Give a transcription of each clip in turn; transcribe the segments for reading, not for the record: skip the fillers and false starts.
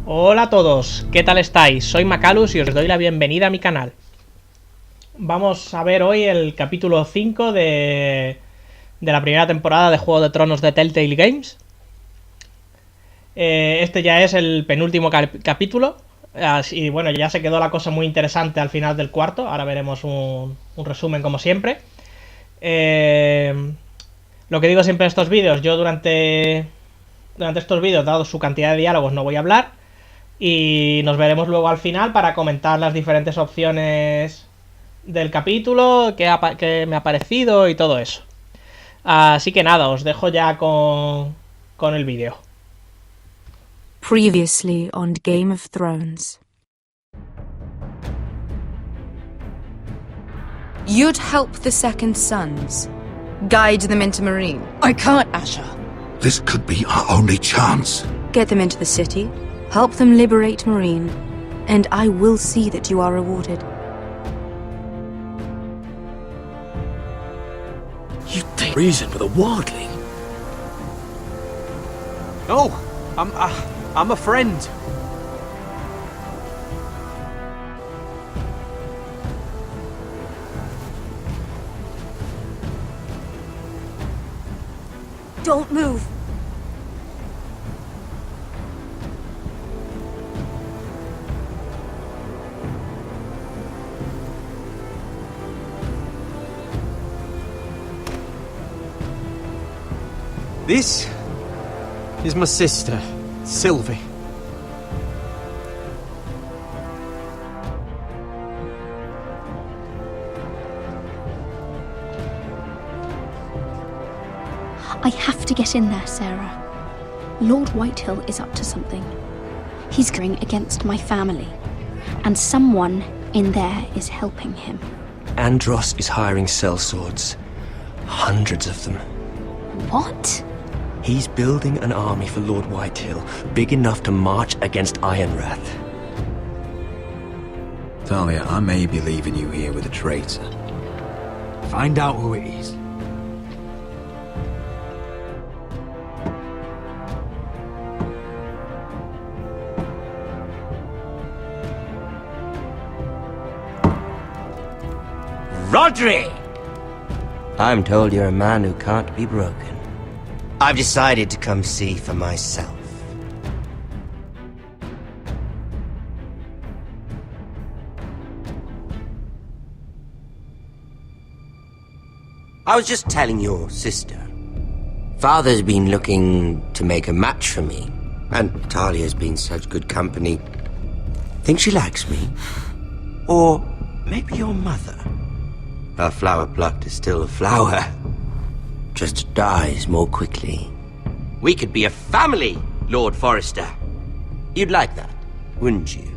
Hola a todos, ¿qué tal estáis? Soy Macalus y os doy la bienvenida a mi canal. Vamos a ver hoy el capítulo 5 de la primera temporada de Juego de Tronos de Telltale Games. Este ya es el penúltimo capítulo. Y bueno, ya se quedó la cosa muy interesante al final del cuarto. Ahora veremos un resumen como siempre. Lo que digo siempre en estos vídeos, yo durante estos vídeos, dado su cantidad de diálogos, no voy a hablar. Y nos veremos luego al final para comentar las diferentes opciones del capítulo, qué me ha parecido y todo eso. Así que nada, os dejo ya con el vídeo. Previously on Game of Thrones. You'd help the Second Sons. Guide them into Meereen. I can't, Asher. This could be our only chance. Get them into the city. Help them liberate Meereen. And I will see that you are rewarded. You take reason with a wardling? No, I'm a friend. Don't move. This is my sister, Sylvie. I have to get in there, Sarah. Lord Whitehill is up to something. He's going against my family, and someone in there is helping him. Andros is hiring sellswords. Hundreds of them. What? He's building an army for Lord Whitehill, big enough to march against Ironrath. Talia, I may be leaving you here with a traitor. Find out who it is. Rodri! I'm told you're a man who can't be broken. I've decided to come see for myself. I was just telling your sister. Father's been looking to make a match for me, and Talia's been such good company. Think she likes me? Or maybe your mother? Her flower plucked is still a flower. Just dies more quickly. We could be a family, Lord Forrester. You'd like that, wouldn't you?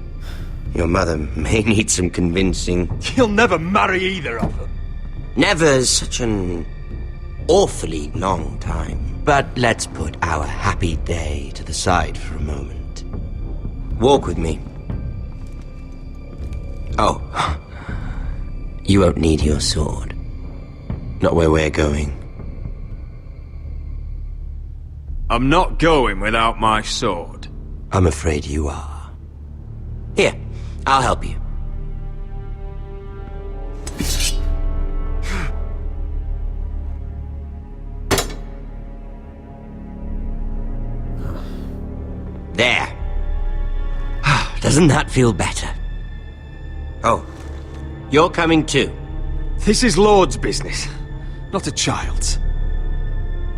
Your mother may need some convincing. You'll never marry either of them. Never's such an awfully long time. But let's put our happy day to the side for a moment. Walk with me. Oh, you won't need your sword. Not where we're going. I'm not going without my sword. I'm afraid you are. Here, I'll help you. There. Doesn't that feel better? Oh, you're coming too. This is Lord's business, not a child's.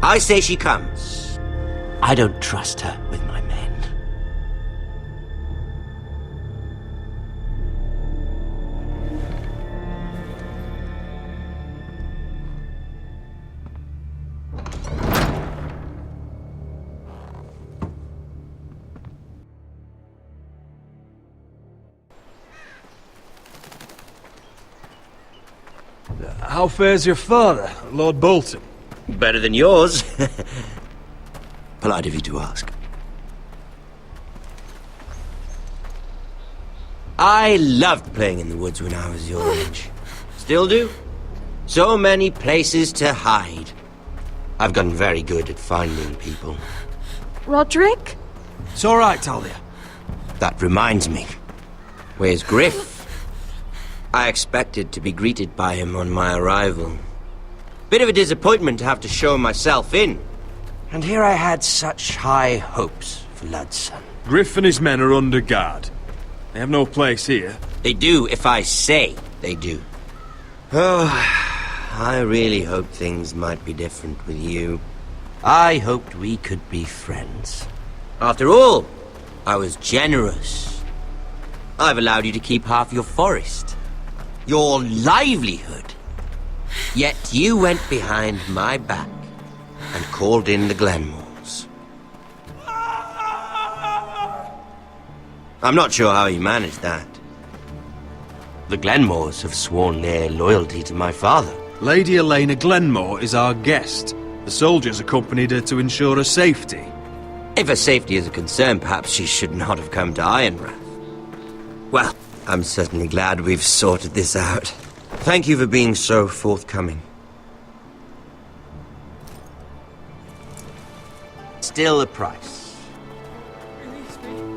I say she comes. I don't trust her with my men. How fares your father, Lord Bolton? Better than yours. Polite of you to ask. I loved playing in the woods when I was your age. Still do. So many places to hide. I've gotten very good at finding people. Roderick? It's all right, Talia. That reminds me. Where's Griff? I expected to be greeted by him on my arrival. Bit of a disappointment to have to show myself in. And here I had such high hopes for Ludson. Griff and his men are under guard. They have no place here. They do if I say they do. Oh, I really hoped things might be different with you. I hoped we could be friends. After all, I was generous. I've allowed you to keep half your forest. Your livelihood. Yet you went behind my back and called in the Glenmores. I'm not sure how you managed that. The Glenmores have sworn their loyalty to my father. Lady Elena Glenmore is our guest. The soldiers accompanied her to ensure her safety. If her safety is a concern, perhaps she should not have come to Ironrath. Well, I'm certainly glad we've sorted this out. Thank you for being so forthcoming. Still a price.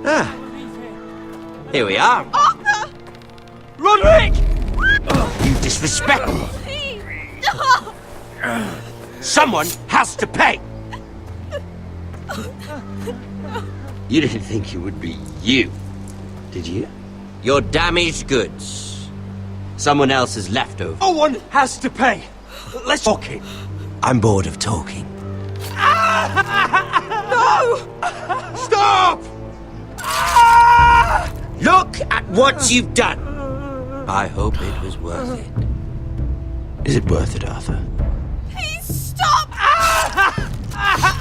Ah, here we are. Arthur! Roderick! You disrespect me. Someone has to pay. You didn't think it would be you, did you? Your damaged goods. Someone else's leftover. No one has to pay. Let's talk it. I'm bored of talking. No! Stop! Look at what you've done. I hope it was worth it. Is it worth it, Arthur? Please stop!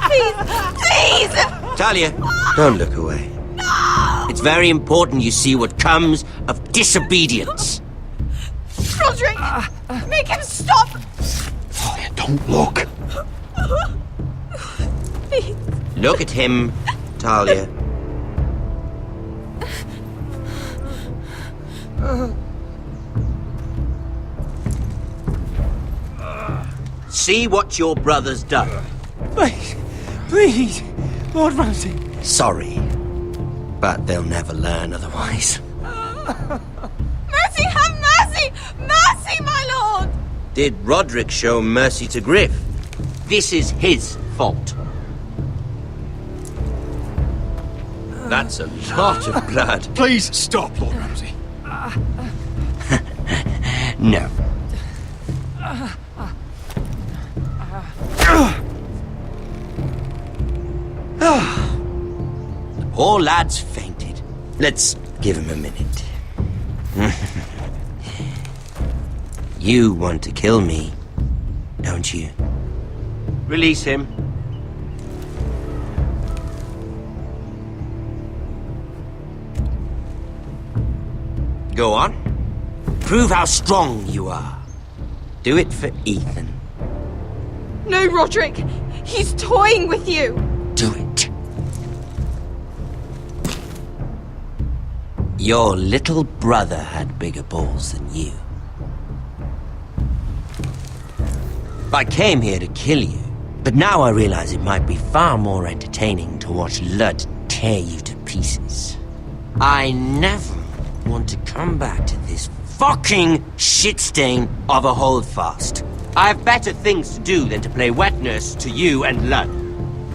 Please! Please! Talia, don't look away. No! It's very important you see what comes of disobedience. Roderick! Make him stop! Talia, don't look. Please. Look at him, Talia. See what your brother's done. Please, please, Lord Ramsay. Sorry, but they'll never learn otherwise. Mercy, have mercy! Mercy, my lord! Did Roderick show mercy to Griff? This is his fault. That's a lot of blood. Please stop, Lord Ramsay. No. The poor lad's fainted. Let's give him a minute. You want to kill me, don't you? Release him. Go on. Prove how strong you are. Do it for Ethan. No, Roderick! He's toying with you! Do it. Your little brother had bigger balls than you. I came here to kill you, but now I realize it might be far more entertaining to watch Lud tear you to pieces. I never want to come back to this fucking shit stain of a holdfast. I have better things to do than to play wet nurse to you and Lud.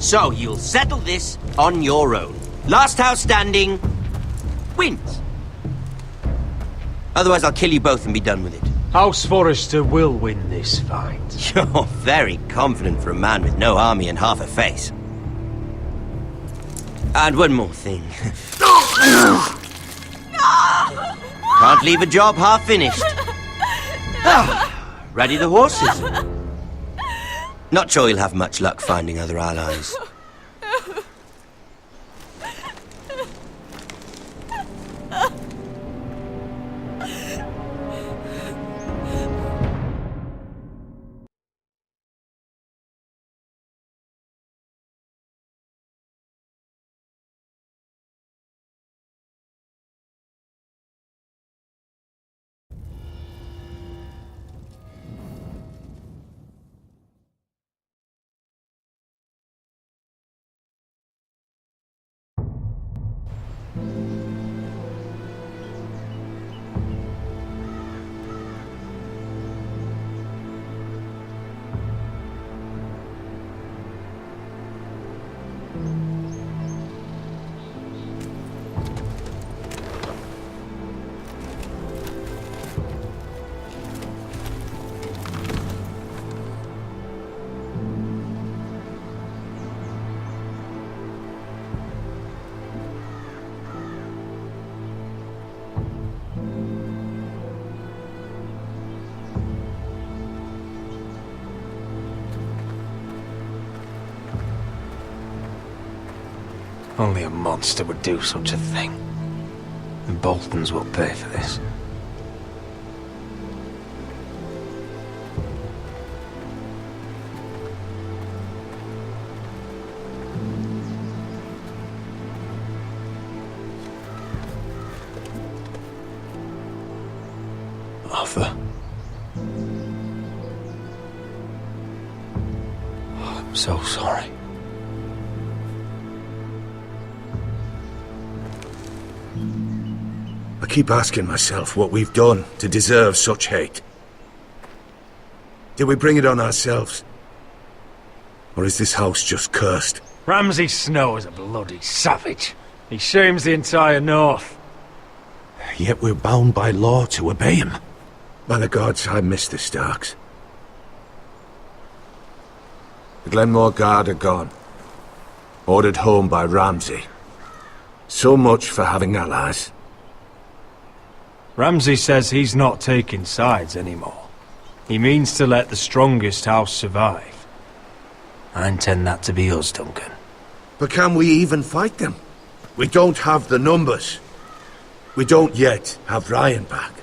So you'll settle this on your own. Last house standing wins. Otherwise I'll kill you both and be done with it. House Forrester will win this fight. You're very confident for a man with no army and half a face. And one more thing. Can't leave a job half finished. Ready the horses? Not sure you'll have much luck finding other allies. Only a monster would do such a thing. The Boltons will pay for this. Arthur. I'm so sorry. I keep asking myself what we've done to deserve such hate. Did we bring it on ourselves? Or is this house just cursed? Ramsay Snow is a bloody savage. He shames the entire North. Yet we're bound by law to obey him. By the gods, I miss the Starks. The Glenmore Guard are gone. Ordered home by Ramsay. So much for having allies. Ramsay says he's not taking sides anymore. He means to let the strongest house survive. I intend that to be us, Duncan. But can we even fight them? We don't have the numbers. We don't yet have Ryan back.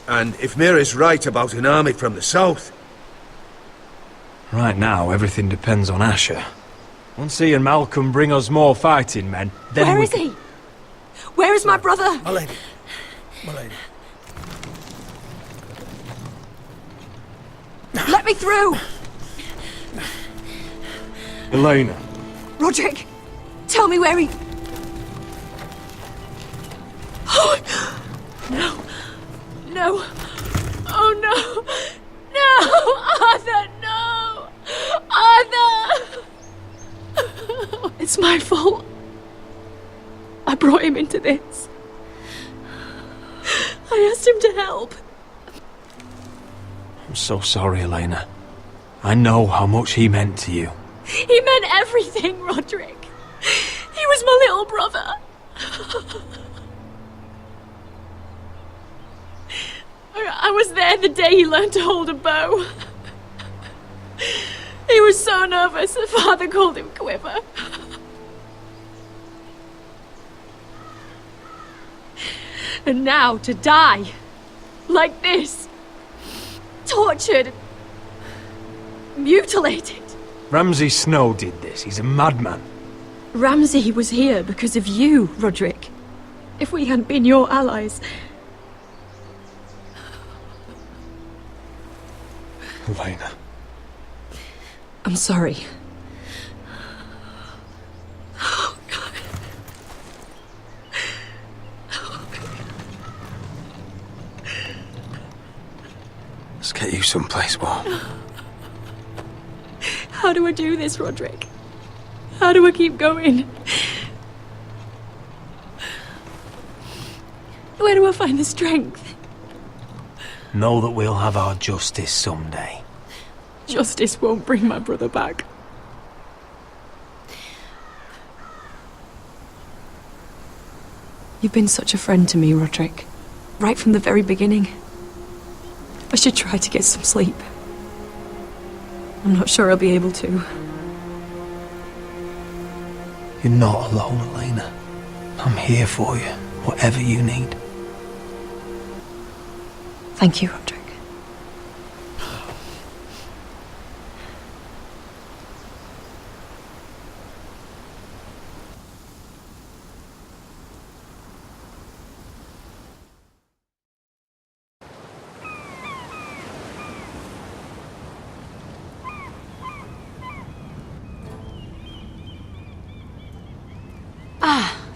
And if Mira's right about an army from the south... Right now, everything depends on Asher. Once he and Malcolm bring us more fighting men, then Where is he? Where is my brother? My lady. My lady. Let me through! Elena. Roderick, tell me where he... Oh, no. No. Oh, no. No! Arthur, no! Arthur! It's my fault. I brought him into this. I asked him to help. I'm so sorry, Elena. I know how much he meant to you. He meant everything, Roderick. He was my little brother. I was there the day he learned to hold a bow. He was so nervous, the father called him Quiver. And now to die, like this, tortured, mutilated. Ramsay Snow did this. He's a madman. Ramsay was here because of you, Roderick. If we hadn't been your allies... Elena. I'm sorry. Oh, God. Let's get you someplace warm. How do I do this, Roderick? How do I keep going? Where do I find the strength? Know that we'll have our justice someday. Justice won't bring my brother back. You've been such a friend to me, Roderick. Right from the very beginning. I should try to get some sleep. I'm not sure I'll be able to. You're not alone, Elena. I'm here for you, whatever you need. Thank you, Roderick.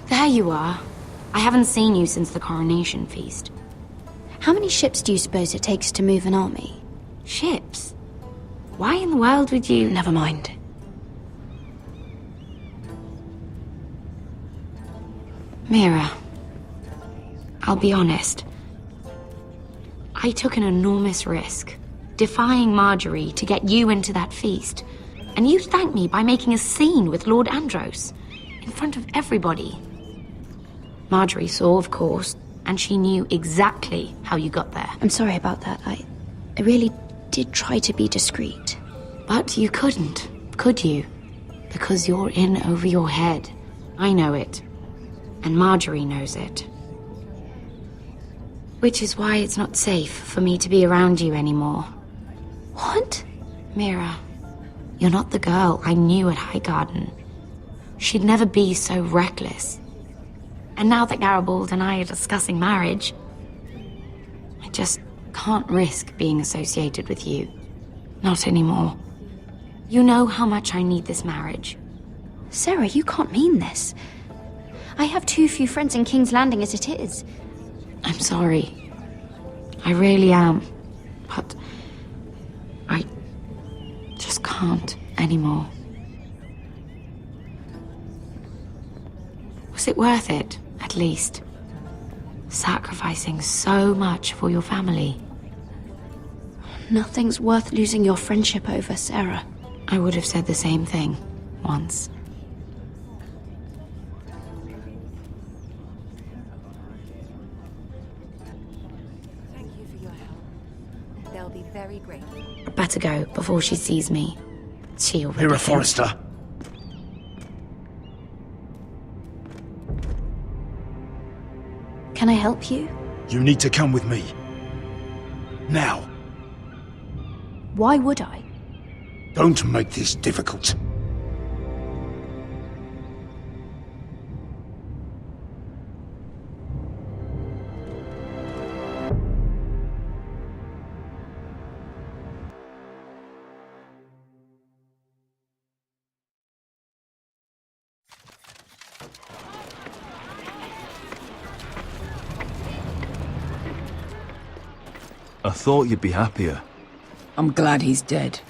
There you are. I haven't seen you since the coronation feast. How many ships do you suppose it takes to move an army? Ships? Why in the world would you... Never mind. Mira, I'll be honest. I took an enormous risk, defying Marjorie to get you into that feast. And you thanked me by making a scene with Lord Andros, in front of everybody. Marjorie saw, of course, and she knew exactly how you got there. I'm sorry about that. I really did try to be discreet. But you couldn't, could you? Because you're in over your head. I know it. And Marjorie knows it. Which is why it's not safe for me to be around you anymore. What? Mira, you're not the girl I knew at Highgarden. She'd never be so reckless. And now that Garibald and I are discussing marriage, I just can't risk being associated with you. Not anymore. You know how much I need this marriage. Sarah, you can't mean this. I have too few friends in King's Landing as it is. I'm sorry. I really am. But I just can't anymore. Was it worth it, at least? Sacrificing so much for your family? Nothing's worth losing your friendship over, Sarah. I would have said the same thing once. Thank you for your help. They'll be very grateful. Better go before she sees me. She already Mira thinks- Forrester. Can I help you? You need to come with me. Now. Why would I? Don't make this difficult. I thought you'd be happier. I'm glad he's dead.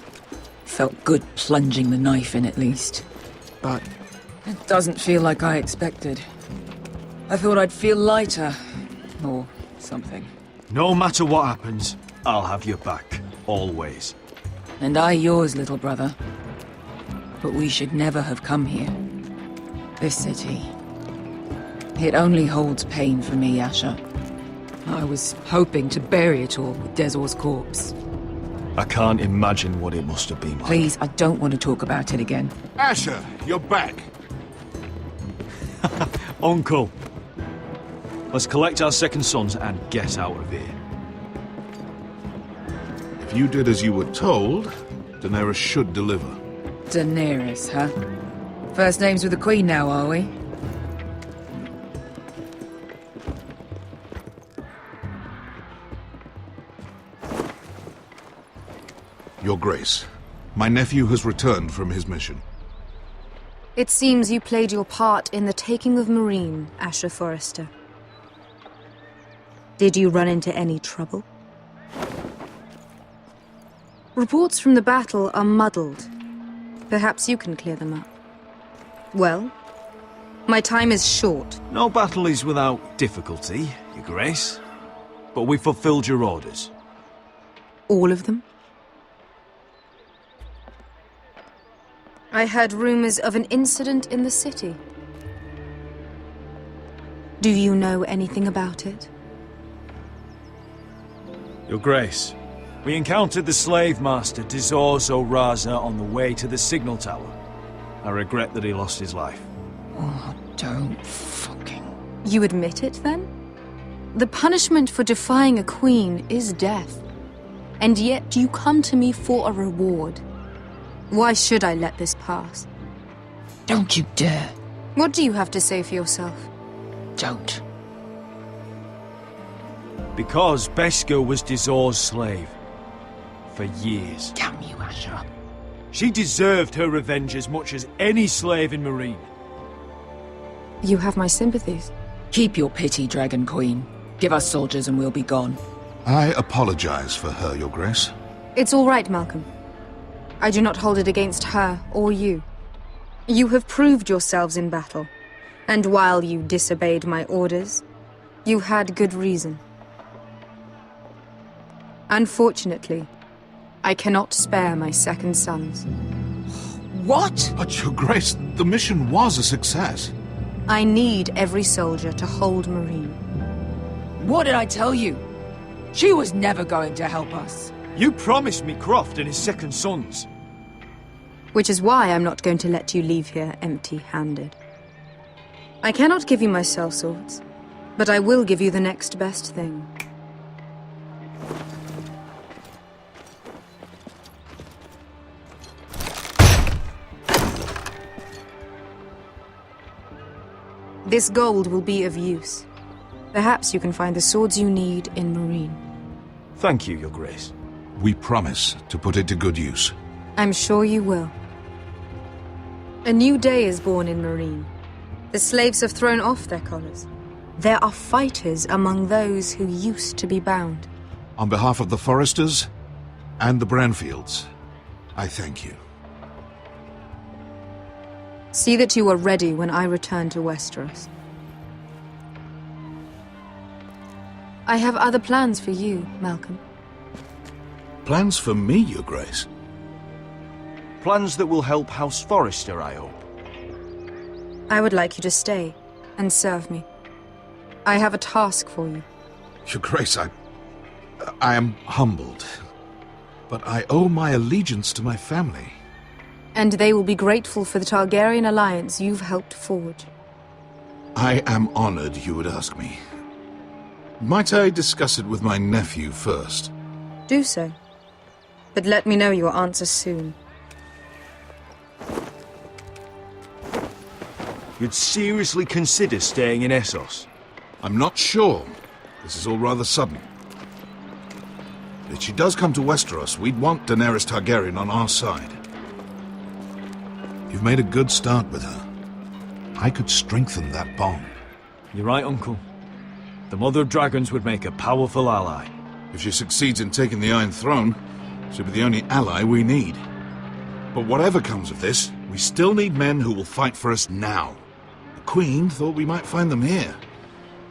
Felt good plunging the knife in at least. But it doesn't feel like I expected. I thought I'd feel lighter. Or something. No matter what happens, I'll have your back. Always. And I yours, little brother. But we should never have come here. This city. It only holds pain for me, Asher. I was hoping to bury it all with Dezor's corpse. I can't imagine what it must have been like. Please, I don't want to talk about it again. Asher, you're back. Uncle. Let's collect our second sons and get out of here. If you did as you were told, Daenerys should deliver. Daenerys, huh? First names with the Queen now, are we? Your Grace, my nephew has returned from his mission. It seems you played your part in the taking of Meereen, Asher Forrester. Did you run into any trouble? Reports from the battle are muddled. Perhaps you can clear them up. Well, my time is short. No battle is without difficulty, Your Grace. But we fulfilled your orders. All of them? I heard rumors of an incident in the city. Do you know anything about it? Your Grace, we encountered the slave master Dizor Zoraza on the way to the signal tower. I regret that he lost his life. Oh, don't fucking... You admit it, then? The punishment for defying a queen is death. And yet you come to me for a reward. Why should I let this pass? Don't you dare. What do you have to say for yourself? Don't. Because Beskha was Dizor's slave. For years. Damn you, Asher. She deserved her revenge as much as any slave in Meereen. You have my sympathies. Keep your pity, Dragon Queen. Give us soldiers and we'll be gone. I apologize for her, Your Grace. It's all right, Malcolm. I do not hold it against her or you. You have proved yourselves in battle, and while you disobeyed my orders, you had good reason. Unfortunately, I cannot spare my second sons. What? But, Your Grace, the mission was a success. I need every soldier to hold Meereen. What did I tell you? She was never going to help us. You promised me Croft and his second sons. Which is why I'm not going to let you leave here empty-handed. I cannot give you my sellswords, but I will give you the next best thing. This gold will be of use. Perhaps you can find the swords you need in Marine. Thank you, Your Grace. We promise to put it to good use. I'm sure you will. A new day is born in Marine. The slaves have thrown off their collars. There are fighters among those who used to be bound. On behalf of the Foresters and the Branfields, I thank you. See that you are ready when I return to Westeros. I have other plans for you, Malcolm. Plans for me, Your Grace? Plans that will help House Forrester, I hope. I would like you to stay and serve me. I have a task for you. Your Grace, I am humbled. But I owe my allegiance to my family. And they will be grateful for the Targaryen alliance you've helped forge. I am honored you would ask me. Might I discuss it with my nephew first? Do so. But let me know your answer soon. You'd seriously consider staying in Essos? I'm not sure. This is all rather sudden. If she does come to Westeros, we'd want Daenerys Targaryen on our side. You've made a good start with her. I could strengthen that bond. You're right, Uncle. The Mother of Dragons would make a powerful ally. If she succeeds in taking the Iron Throne, she'll be the only ally we need. But whatever comes of this, we still need men who will fight for us now. The Queen thought we might find them here,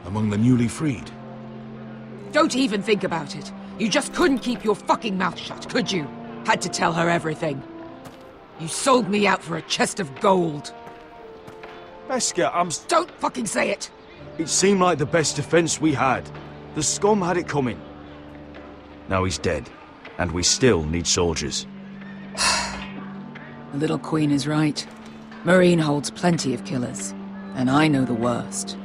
among the newly freed. Don't even think about it. You just couldn't keep your fucking mouth shut, could you? Had to tell her everything. You sold me out for a chest of gold. Beskha, Don't fucking say it! It seemed like the best defense we had. The scum had it coming. Now he's dead, and we still need soldiers. The little queen is right. Marine holds plenty of killers, and I know the worst.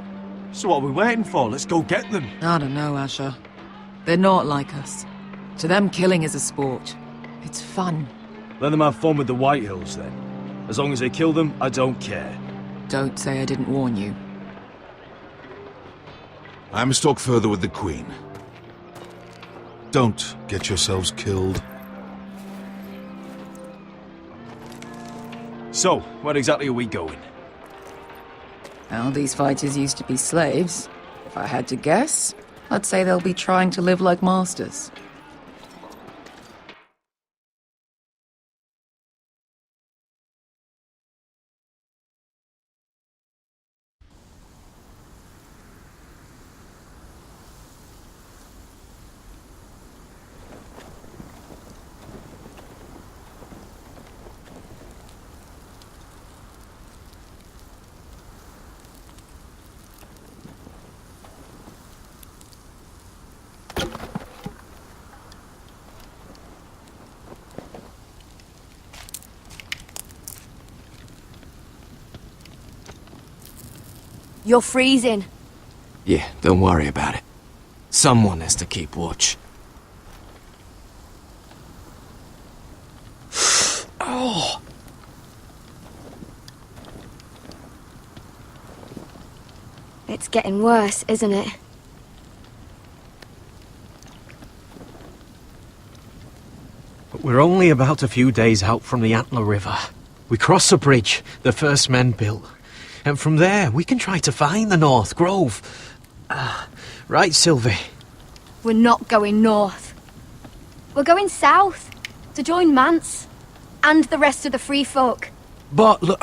So what are we waiting for? Let's go get them. I don't know, Asher. They're not like us. To them, killing is a sport. It's fun. Let them have fun with the White Hills, then. As long as they kill them, I don't care. Don't say I didn't warn you. I must talk further with the Queen. Don't get yourselves killed. So, where exactly are we going? Well, these fighters used to be slaves. If I had to guess, I'd say they'll be trying to live like masters. You're freezing. Yeah, don't worry about it. Someone has to keep watch. Oh! It's getting worse, isn't it? But we're only about a few days out from the Antler River. We cross the bridge the first men built. And from there, we can try to find the North Grove. Right, Sylvie? We're not going north. We're going south, to join Mance, and the rest of the free folk. But look,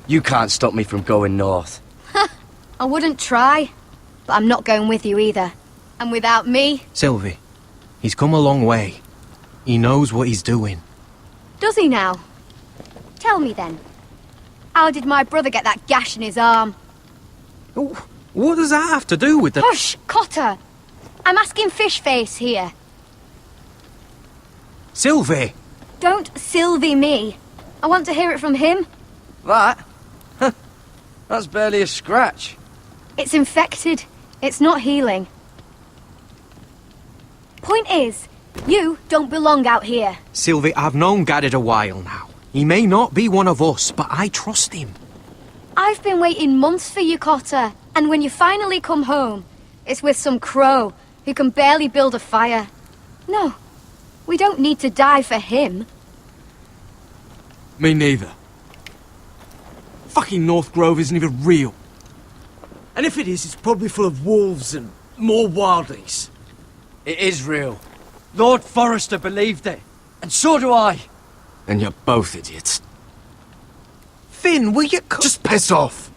you can't stop me from going north. I wouldn't try, but I'm not going with you either. And without me... Sylvie, he's come a long way. He knows what he's doing. Does he now? Tell me then. How did my brother get that gash in his arm? What does that have to do with the... Hush, Cotter! I'm asking Fishface here. Sylvie! Don't Sylvie me. I want to hear it from him. What? That's barely a scratch. It's infected. It's not healing. Point is, you don't belong out here. Sylvie, I've known Garrett a while now. He may not be one of us, but I trust him. I've been waiting months for you, Cotter. And when you finally come home, it's with some crow who can barely build a fire. No, we don't need to die for him. Me neither. Fucking North Grove isn't even real. And if it is, it's probably full of wolves and more wildlings. It is real. Lord Forrester believed it. And so do I. And you're both idiots. Finn, will you just piss off?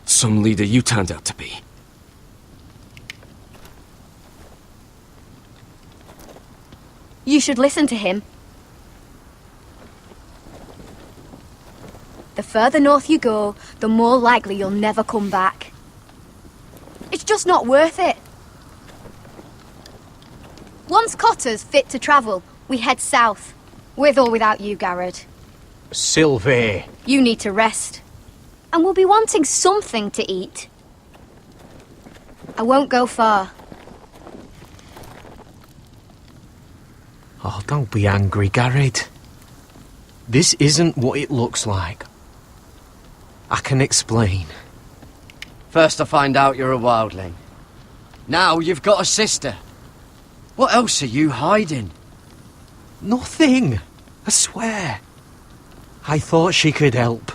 Some leader you turned out to be. You should listen to him. The further north you go, the more likely you'll never come back. It's just not worth it. Once Cotter's fit to travel, we head south. With or without you, Garrett. Sylvie. You need to rest. And we'll be wanting something to eat. I won't go far. Oh, don't be angry, Garrett. This isn't what it looks like. I can explain. First I find out you're a wildling. Now you've got a sister. What else are you hiding? Nothing. I swear. I thought she could help.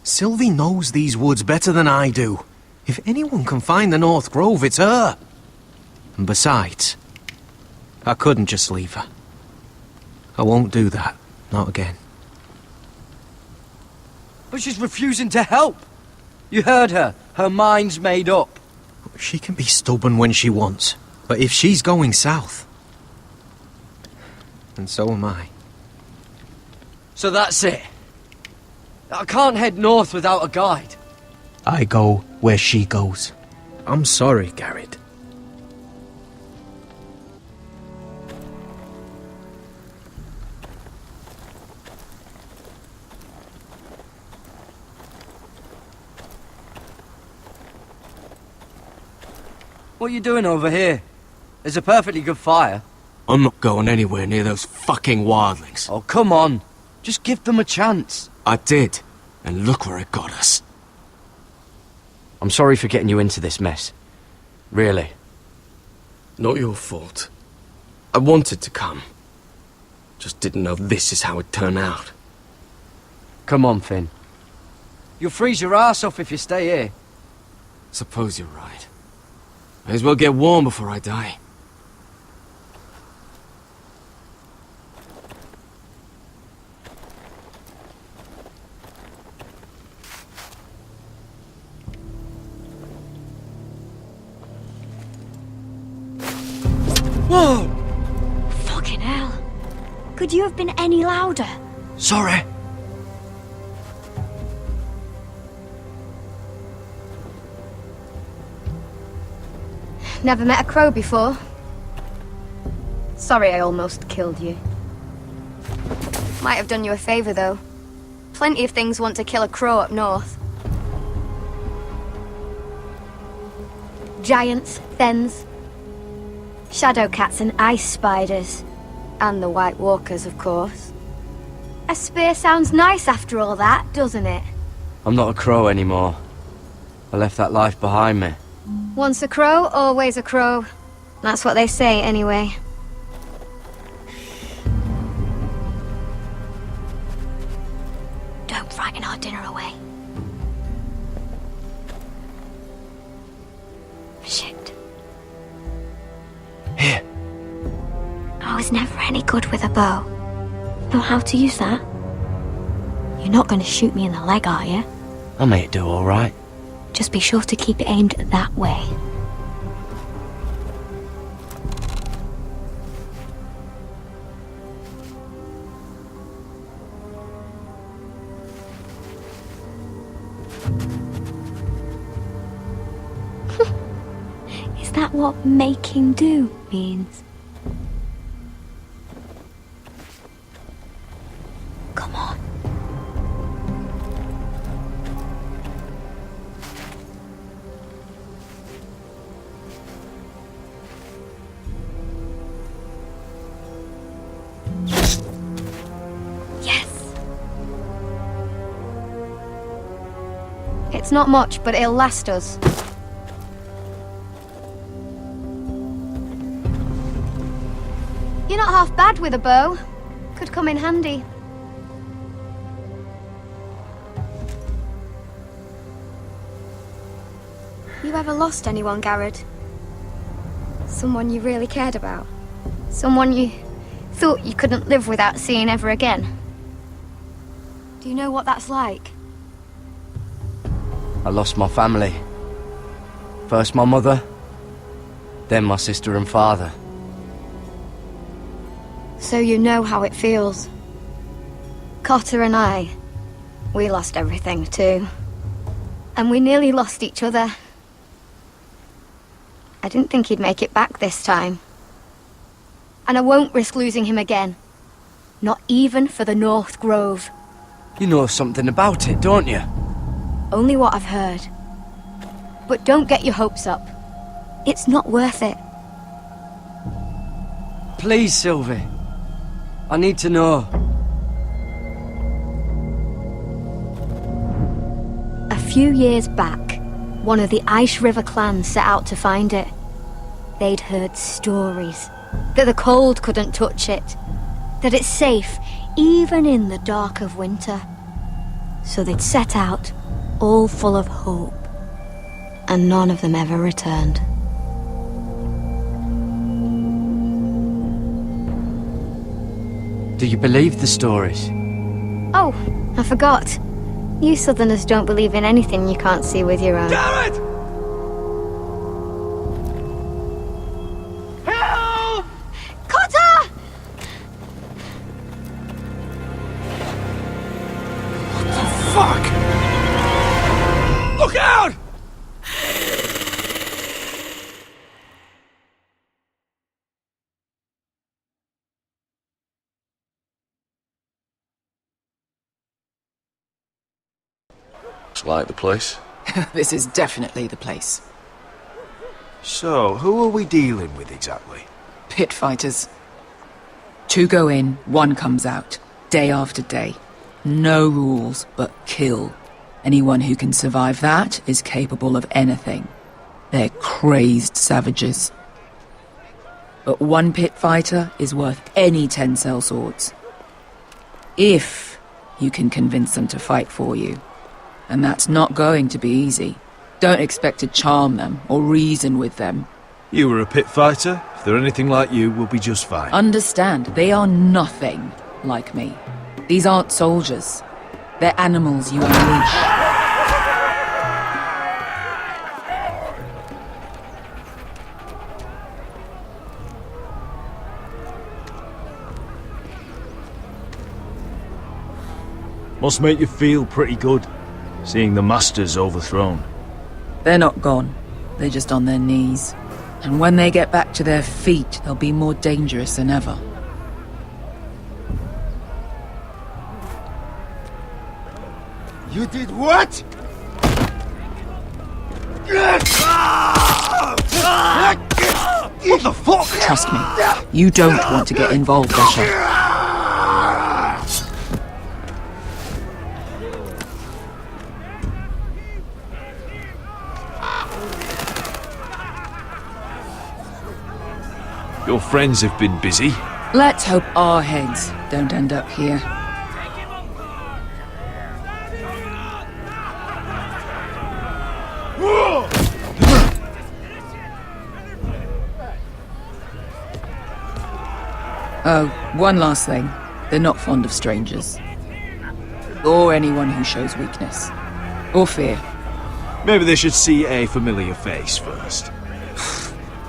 Sylvie knows these woods better than I do. If anyone can find the North Grove, it's her. And besides, I couldn't just leave her. I won't do that. Not again. But she's refusing to help. You heard her. Her mind's made up. She can be stubborn when she wants. But if she's going south, and so am I. So that's it. I can't head north without a guide. I go where she goes. I'm sorry, Garrett. What are you doing over here? There's a perfectly good fire. I'm not going anywhere near those fucking wildlings. Oh, come on. Just give them a chance. I did, and look where it got us. I'm sorry for getting you into this mess. Really. Not your fault. I wanted to come. Just didn't know this is how it'd turn out. Come on, Finn. You'll freeze your ass off if you stay here. Suppose you're right. May as well get warm before I die. Whoa! Fucking hell. Could you have been any louder? Sorry. Never met a crow before. Sorry I almost killed you. Might have done you a favour, though. Plenty of things want to kill a crow up north. Giants, thens, shadow cats and ice spiders. And the White Walkers, of course. A spear sounds nice after all that, doesn't it? I'm not a crow anymore. I left that life behind me. Once a crow, always a crow. That's what they say, anyway. Don't frighten our dinner away. Shit. Here. I was never any good with a bow. Know how to use that? You're not going to shoot me in the leg, are you? I made it do all right. Just be sure to keep it aimed that way. Is that what making do means? Come on. It's not much, but it'll last us. You're not half bad with a bow. Could come in handy. You ever lost anyone, Garrett? Someone you really cared about? Someone you thought you couldn't live without seeing ever again? Do you know what that's like? I lost my family. First my mother, then my sister and father. So you know how it feels. Cotter and I, we lost everything too. And we nearly lost each other. I didn't think he'd make it back this time. And I won't risk losing him again. Not even for the North Grove. You know something about it, don't you? Only what I've heard. But don't get your hopes up. It's not worth it. Please, Sylvie. I need to know. A few years back, one of the Ice River clans set out to find it. They'd heard stories that the cold couldn't touch it, that it's safe even in the dark of winter. So they'd set out, all full of hope, and none of them ever returned. Do you believe the stories? Oh, I forgot. You Southerners don't believe in anything you can't see with your own. Damn it! Cotter! Fuck! Look out! Like the place? This is definitely the place. So, who are we dealing with exactly? Pit fighters. 2 go in, 1 comes out. Day after day. No rules, but kill. Anyone who can survive that is capable of anything. They're crazed savages. But 1 pit fighter is worth any 10 sellswords. If you can convince them to fight for you. And that's not going to be easy. Don't expect to charm them or reason with them. You were a pit fighter. If they're anything like you, we'll be just fine. Understand, they are nothing like me. These aren't soldiers. They're animals you unleash. Must make you feel pretty good, seeing the Masters overthrown. They're not gone. They're just on their knees. And when they get back to their feet, they'll be more dangerous than ever. You did what? What the fuck? Trust me, you don't want to get involved, Asher. Your friends have been busy. Let's hope our heads don't end up here. Oh, one last thing. They're not fond of strangers. Or anyone who shows weakness. Or fear. Maybe they should see a familiar face first.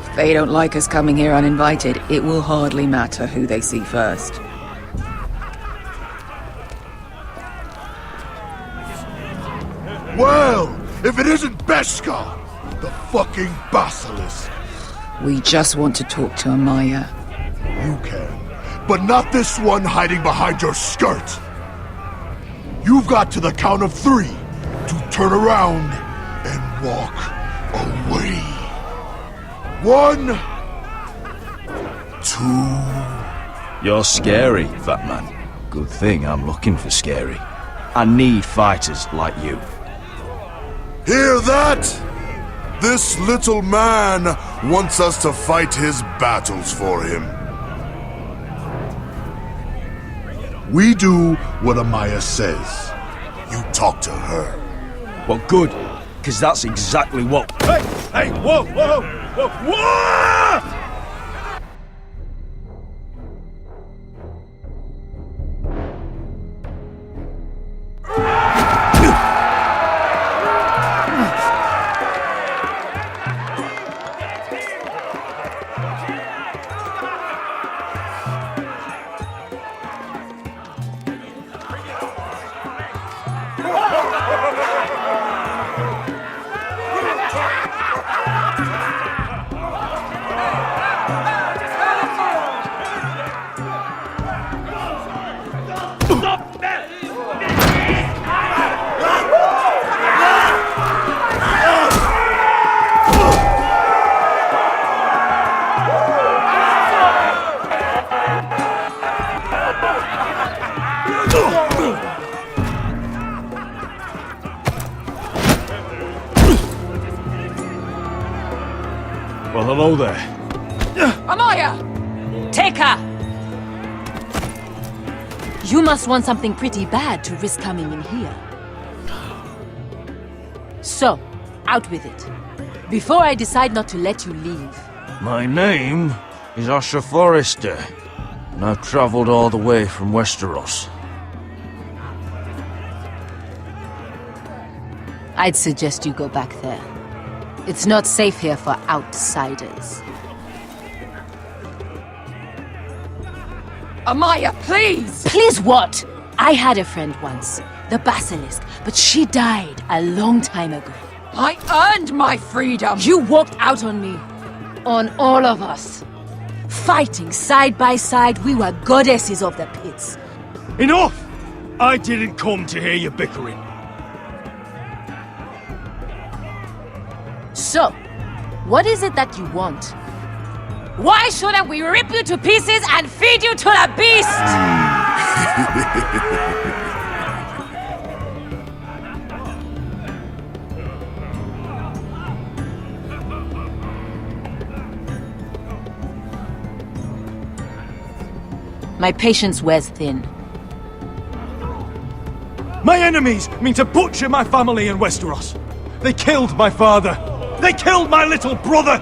If they don't like us coming here uninvited, it will hardly matter who they see first. Well, if it isn't Beskar, the fucking basilisk. We just want to talk to Amaya. You can, but not this one hiding behind your skirt. You've got to the count of 3 to turn around and walk away. 1, 2. You're scary, fat man. Good thing I'm looking for scary. I need fighters like you. Hear that? This little man wants us to fight his battles for him. We do what Amaya says. You talk to her. Well, good, because that's exactly what... Hey! Hey! Whoa! Whoa! Whoa! Whoa! Well, hello there. Amaya! Take her! You must want something pretty bad to risk coming in here. So, out with it. Before I decide not to let you leave. My name is Asher Forrester, and I've travelled all the way from Westeros. I'd suggest you go back there. It's not safe here for outsiders. Amaya, please! Please what? I had a friend once, the Basilisk, but she died a long time ago. I earned my freedom! You walked out on me. On all of us. Fighting side by side, we were goddesses of the pits. Enough! I didn't come to hear you bickering. So, what is it that you want? Why shouldn't we rip you to pieces and feed you to the beast? My patience wears thin. My enemies mean to butcher my family in Westeros. They killed my father. They killed my little brother!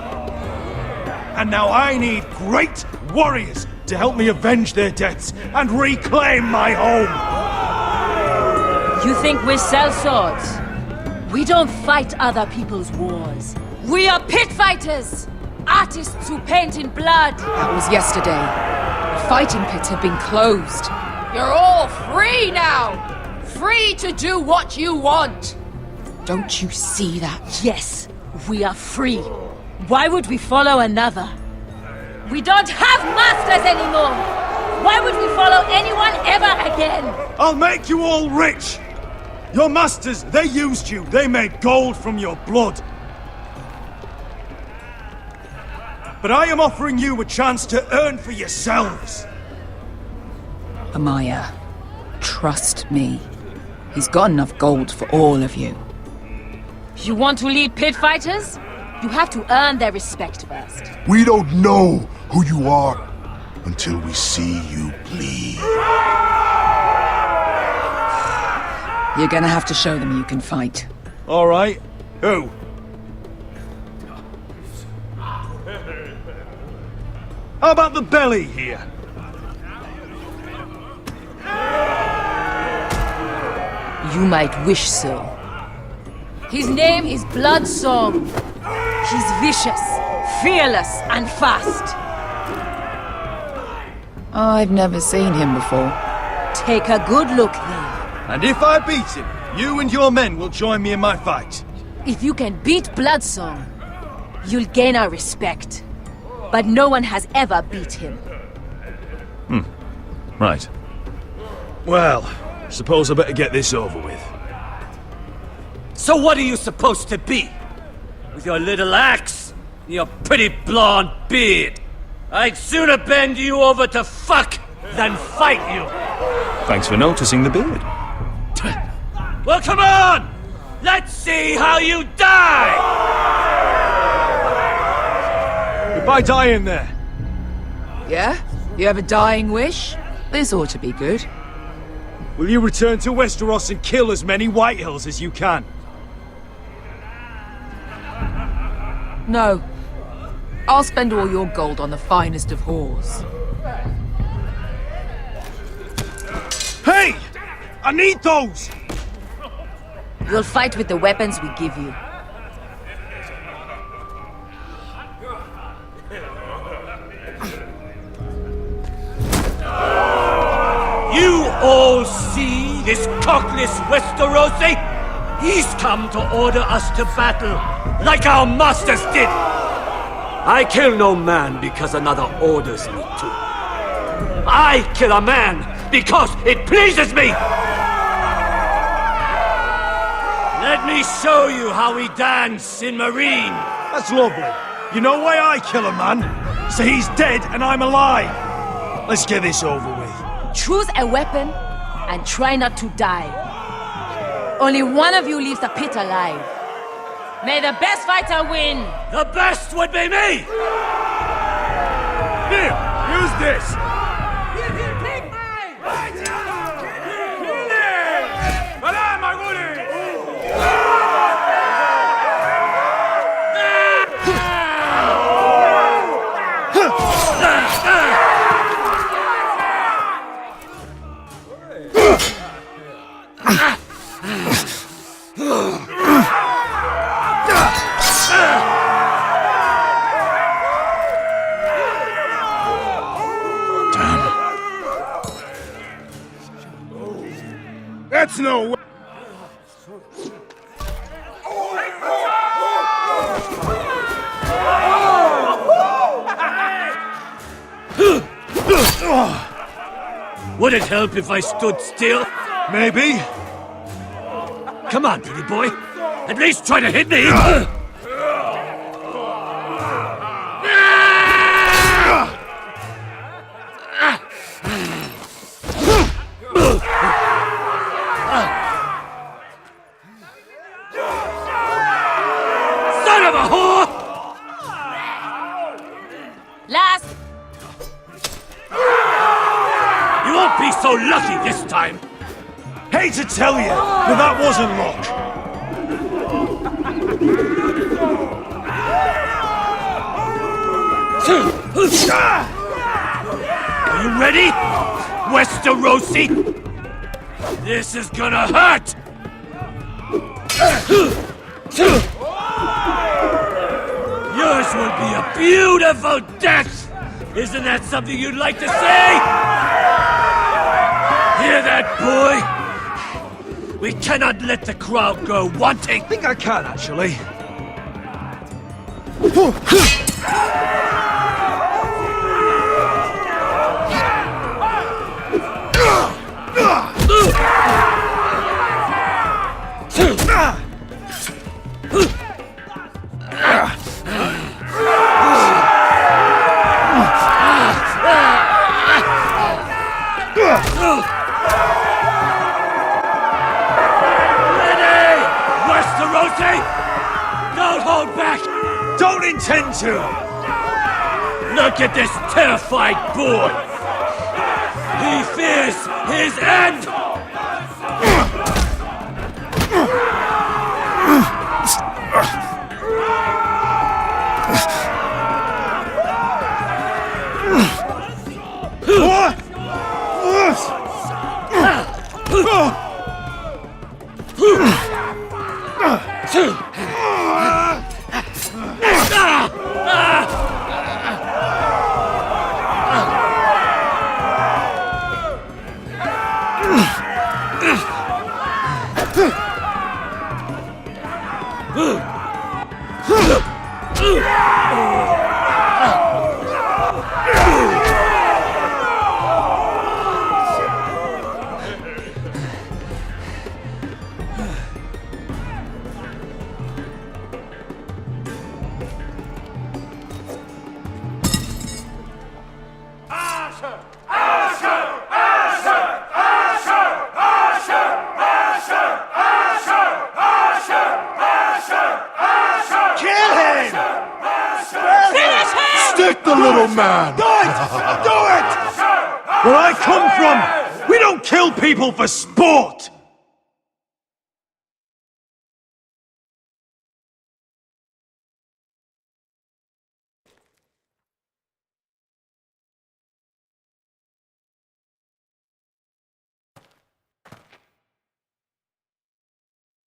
And now I need great warriors to help me avenge their deaths and reclaim my home! You think we sell swords? We don't fight other people's wars. We are pit fighters! Artists who paint in blood! That was yesterday. The fighting pits have been closed. You're all free now! Free to do what you want! Don't you see that? Yes. We are free. Why would we follow another? We don't have masters anymore! Why would we follow anyone ever again? I'll make you all rich! Your masters, they used you. They made gold from your blood. But I am offering you a chance to earn for yourselves. Amaya, trust me. He's got enough gold for all of you. You want to lead pit fighters? You have to earn their respect first. We don't know who you are until we see you bleed. You're gonna have to show them you can fight. All right. Who? How about the belly here? You might wish so. His name is Bloodsong. He's vicious, fearless, and fast. I've never seen him before. Take a good look then. And if I beat him, you and your men will join me in my fight. If you can beat Bloodsong, you'll gain our respect. But no one has ever beat him. Right. Well, suppose I better get this over with. So what are you supposed to be? With your little axe and your pretty blonde beard? I'd sooner bend you over to fuck than fight you. Thanks for noticing the beard. Well, come on! Let's see how you die! Goodbye dying there. Yeah? You have a dying wish? This ought to be good. Will you return to Westeros and kill as many Whitehills as you can? No. I'll spend all your gold on the finest of whores. Hey! I need those! You'll fight with the weapons we give you. You all see this cockless Westerosi? He's come to order us to battle, like our masters did! I kill no man because another orders me to. I kill a man because it pleases me! Let me show you how we dance in Marine. That's lovely. You know why I kill a man? So he's dead and I'm alive. Let's get this over with. Choose a weapon and try not to die. Only one of you leaves the pit alive. May the best fighter win! The best would be me! Here, use this! That's no way. Would it help if I stood still? Maybe. Come on, pretty boy. At least try to hit me! Son of a whore! Last! You won't be so lucky this time! Hate to tell you, but that wasn't luck. Are you ready, Westerosi? This is gonna hurt! Yours will be a beautiful death! Isn't that something you'd like to say? Hear that, boy? We cannot let the crowd go wanting! I think I can, actually. Don't hold back! Don't intend to! Look at this terrified boy! He fears his end! your man! Do it! Do it! Where I come from, we don't kill people for sport!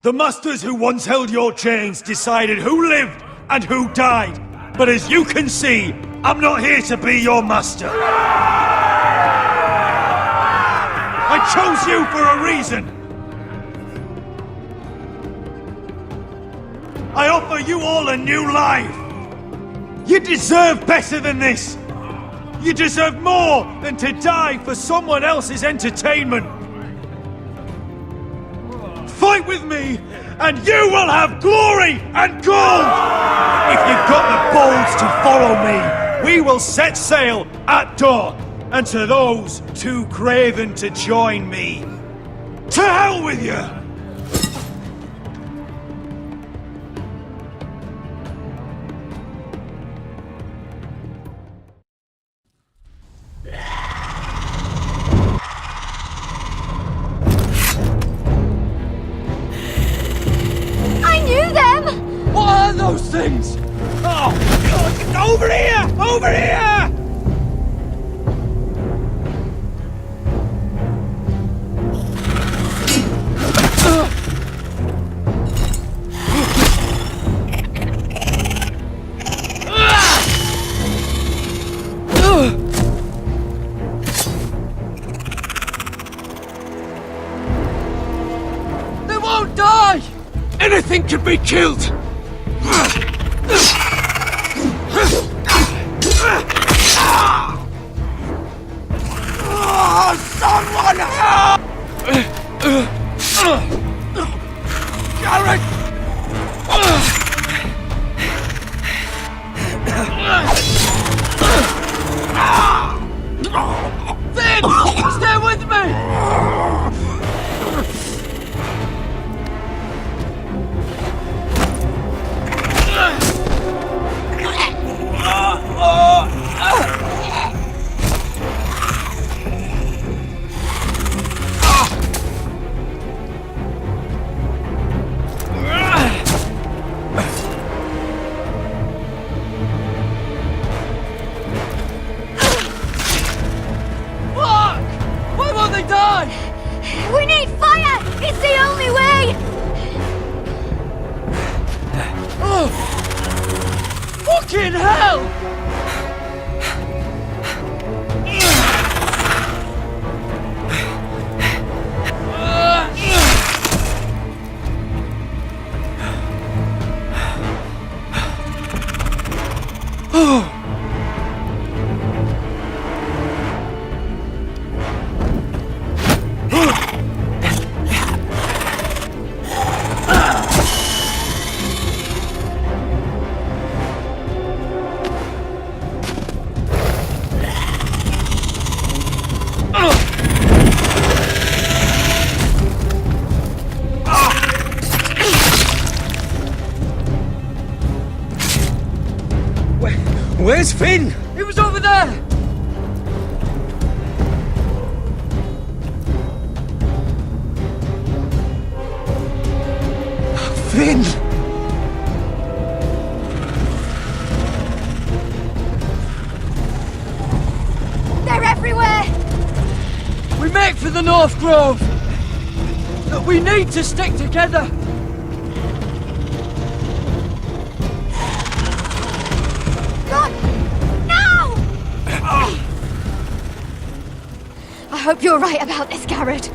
The masters who once held your chains decided who lived and who died. But as you can see, I'm not here to be your master. I chose you for a reason. I offer you all a new life. You deserve better than this. You deserve more than to die for someone else's entertainment. Fight with me, and you will have glory and gold! If you've got the balls to follow me, we will set sail at dawn. And to those too craven to join me, to hell with you! What are those things? Oh, God! Over here! Over here! They won't die! Anything can be killed! Someone help! Garrett! Finn! Stay with me! We need fire! It's the only way! Oh! Fucking hell! Where's Finn? He was over there! Finn! They're everywhere! We make for the North Grove! But we need to stick together! God! No! I hope you're right about this, Garrett.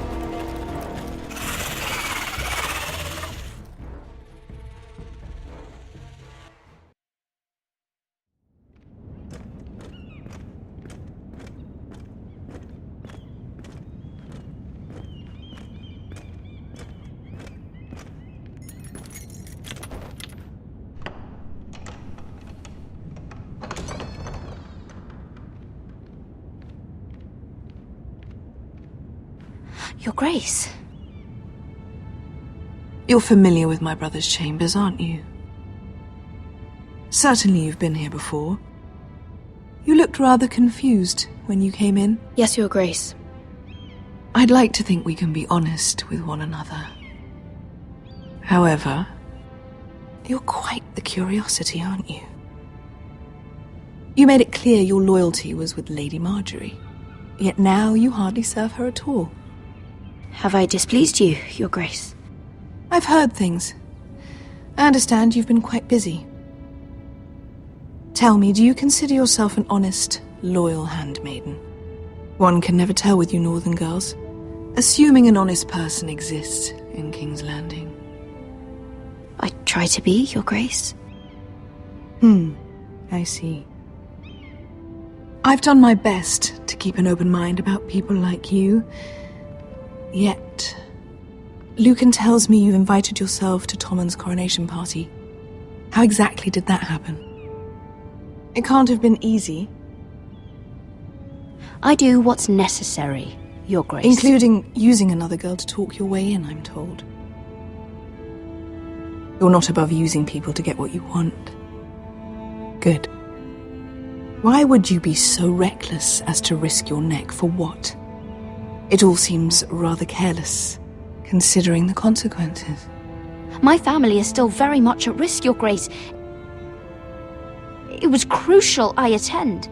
Your Grace. You're familiar with my brother's chambers, aren't you? Certainly you've been here before. You looked rather confused when you came in. Yes, Your Grace. I'd like to think we can be honest with one another. However, you're quite the curiosity, aren't you? You made it clear your loyalty was with Lady Marjorie, yet now you hardly serve her at all. Have I displeased you, Your Grace? I've heard things. I understand you've been quite busy. Tell me, do you consider yourself an honest, loyal handmaiden? One can never tell with you northern girls. Assuming an honest person exists in King's Landing. I try to be, Your Grace. I see. I've done my best to keep an open mind about people like you. Yet, Lucan tells me you invited yourself to Tommen's coronation party. How exactly did that happen? It can't have been easy. I do what's necessary, Your Grace. Including using another girl to talk your way in, I'm told. You're not above using people to get what you want. Good. Why would you be so reckless as to risk your neck for what? It all seems rather careless, considering the consequences. My family is still very much at risk, Your Grace. It was crucial I attend.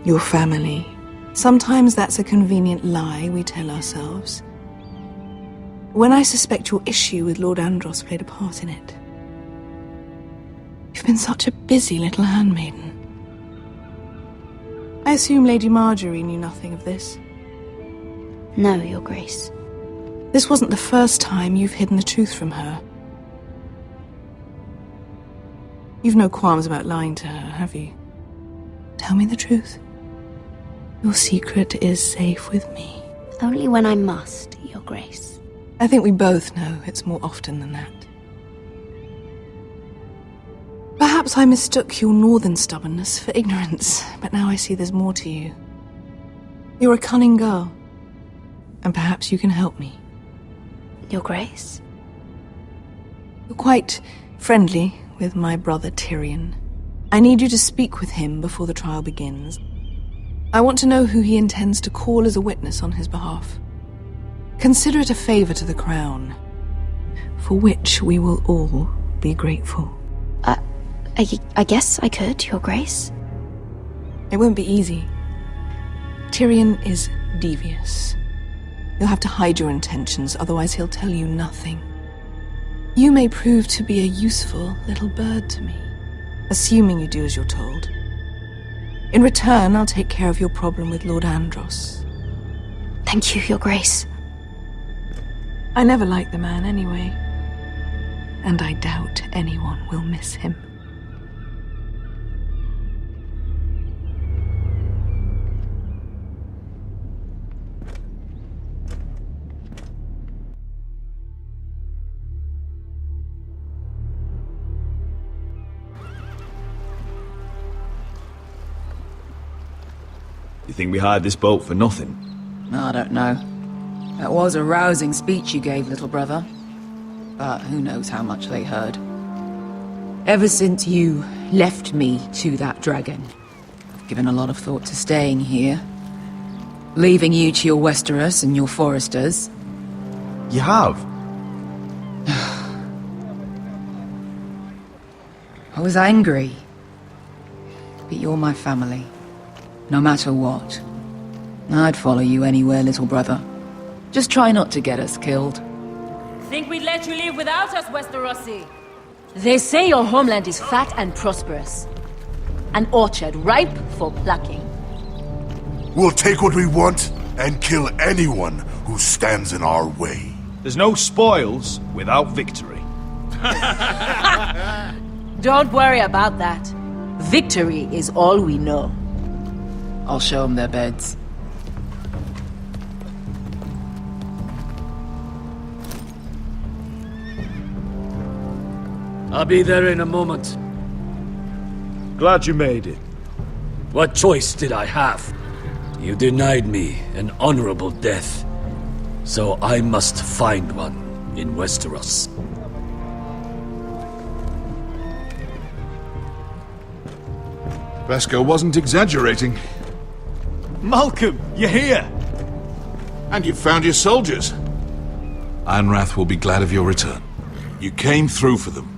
Your family. Sometimes that's a convenient lie we tell ourselves. When I suspect your issue with Lord Andros played a part in it. You've been such a busy little handmaiden. I assume Lady Marjorie knew nothing of this. No, Your Grace. This wasn't the first time you've hidden the truth from her. You've no qualms about lying to her, have you? Tell me the truth. Your secret is safe with me. Only when I must, Your Grace. I think we both know it's more often than that. Perhaps I mistook your northern stubbornness for ignorance, but now I see there's more to you. You're a cunning girl, and perhaps you can help me. Your Grace? You're quite friendly with my brother Tyrion. I need you to speak with him before the trial begins. I want to know who he intends to call as a witness on his behalf. Consider it a favor to the crown, for which we will all be grateful. I guess I could, Your Grace. It won't be easy. Tyrion is devious. You'll have to hide your intentions, otherwise he'll tell you nothing. You may prove to be a useful little bird to me, assuming you do as you're told. In return, I'll take care of your problem with Lord Andros. Thank you, Your Grace. I never liked the man anyway, and I doubt anyone will miss him. You think we hired this boat for nothing? I don't know. That was a rousing speech you gave, little brother. But who knows how much they heard. Ever since you left me to that dragon, I've given a lot of thought to staying here. Leaving you to your Westeros and your foresters. You have? I was angry. But you're my family. No matter what. I'd follow you anywhere, little brother. Just try not to get us killed. Think we'd let you leave without us, Westerosi? They say your homeland is fat and prosperous. An orchard ripe for plucking. We'll take what we want and kill anyone who stands in our way. There's no spoils without victory. Don't worry about that. Victory is all we know. I'll show them their beds. I'll be there in a moment. Glad you made it. What choice did I have? You denied me an honorable death, so I must find one in Westeros. Beskar wasn't exaggerating. Malcolm, you're here! And you've found your soldiers. Ironrath will be glad of your return. You came through for them.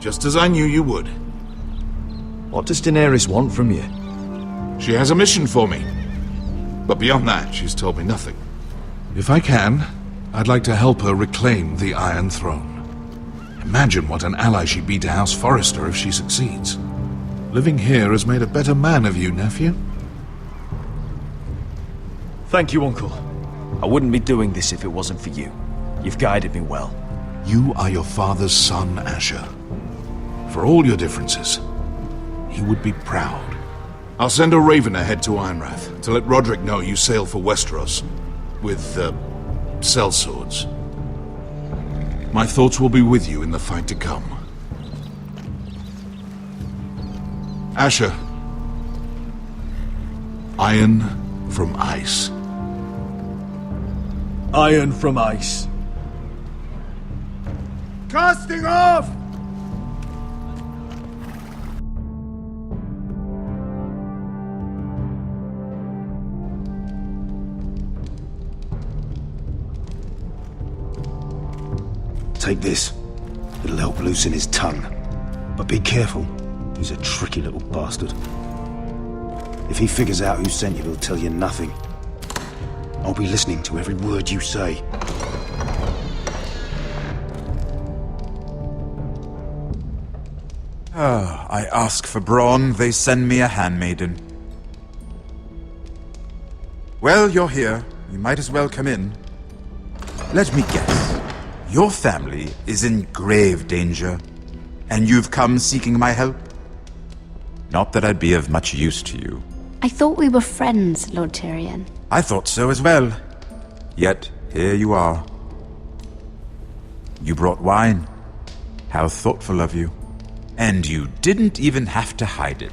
Just as I knew you would. What does Daenerys want from you? She has a mission for me. But beyond that, she's told me nothing. If I can, I'd like to help her reclaim the Iron Throne. Imagine what an ally she'd be to House Forrester if she succeeds. Living here has made a better man of you, nephew. Thank you, Uncle. I wouldn't be doing this if it wasn't for you. You've guided me well. You are your father's son, Asher. For all your differences, he would be proud. I'll send a raven ahead to Ironrath to let Roderick know you sail for Westeros with, sellswords. My thoughts will be with you in the fight to come. Asher. Iron from ice. Iron from ice. Casting off! Take this. It'll help loosen his tongue. But be careful. He's a tricky little bastard. If he figures out who sent you, he'll tell you nothing. I'll be listening to every word you say. I ask for brawn, they send me a handmaiden. Well, you're here. You might as well come in. Let me guess. Your family is in grave danger, and you've come seeking my help? Not that I'd be of much use to you. I thought we were friends, Lord Tyrion. I thought so as well. Yet, here you are. You brought wine. How thoughtful of you. And you didn't even have to hide it.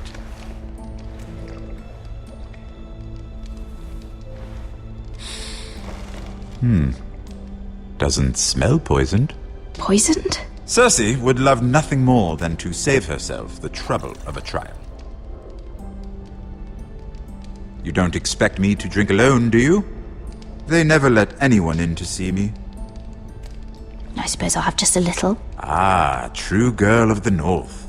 Doesn't smell poisoned. Poisoned? Cersei would love nothing more than to save herself the trouble of a trial. You don't expect me to drink alone, do you? They never let anyone in to see me. I suppose I'll have just a little. Ah, true girl of the North.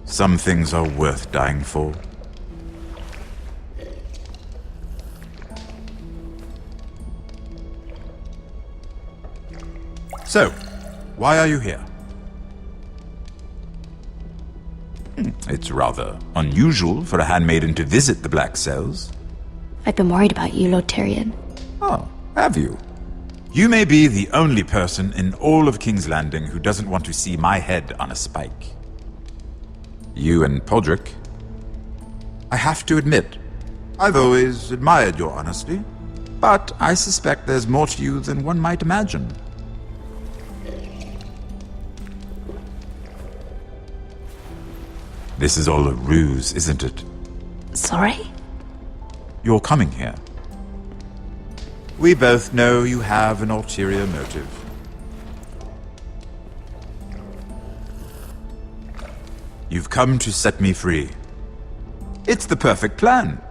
Some things are worth dying for. So, why are you here? It's rather unusual for a handmaiden to visit the Black Cells. I've been worried about you, Lord Tyrion. Oh, have you? You may be the only person in all of King's Landing who doesn't want to see my head on a spike. You and Podrick. I have to admit, I've always admired your honesty, but I suspect there's more to you than one might imagine. This is all a ruse, isn't it? Sorry? You're coming here. We both know you have an ulterior motive. You've come to set me free. It's the perfect plan.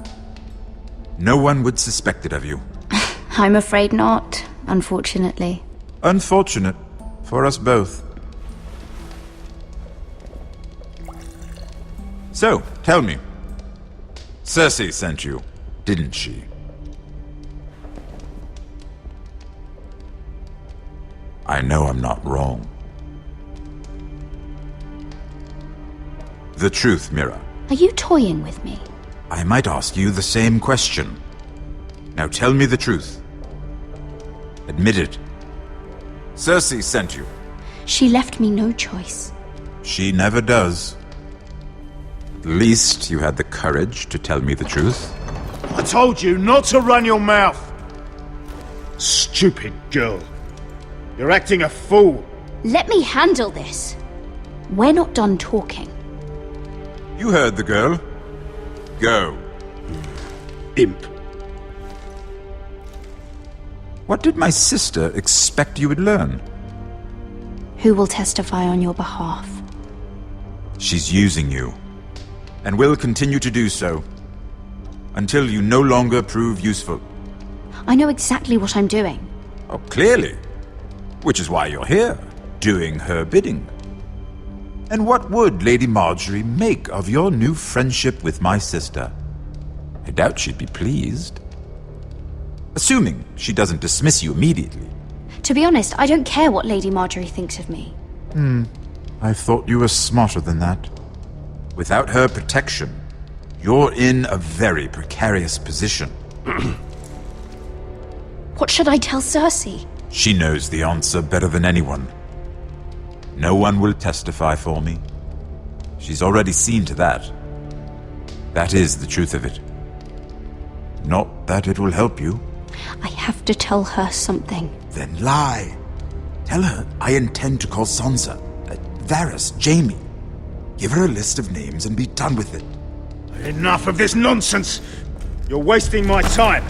No one would suspect it of you. I'm afraid not, unfortunately. Unfortunate for us both. So, tell me. Cersei sent you, didn't she? I know I'm not wrong. The truth, Mira. Are you toying with me? I might ask you the same question. Now tell me the truth. Admit it. Cersei sent you. She left me no choice. She never does. At least you had the courage to tell me the truth. I told you not to run your mouth! Stupid girl. You're acting a fool. Let me handle this. We're not done talking. You heard the girl. Go. Imp. What did my sister expect you would learn? Who will testify on your behalf? She's using you, and will continue to do so, until you no longer prove useful. I know exactly what I'm doing. Oh, clearly. Which is why you're here, doing her bidding. And what would Lady Marjorie make of your new friendship with my sister? I doubt she'd be pleased. Assuming she doesn't dismiss you immediately. To be honest, I don't care what Lady Marjorie thinks of me. I thought you were smarter than that. Without her protection, you're in a very precarious position. What should I tell Cersei? She knows the answer better than anyone. No one will testify for me. She's already seen to that. That is the truth of it. Not that it will help you. I have to tell her something. Then lie. Tell her I intend to call Sansa, Varys, Jaime. Give her a list of names and be done with it. Enough of this nonsense! You're wasting my time!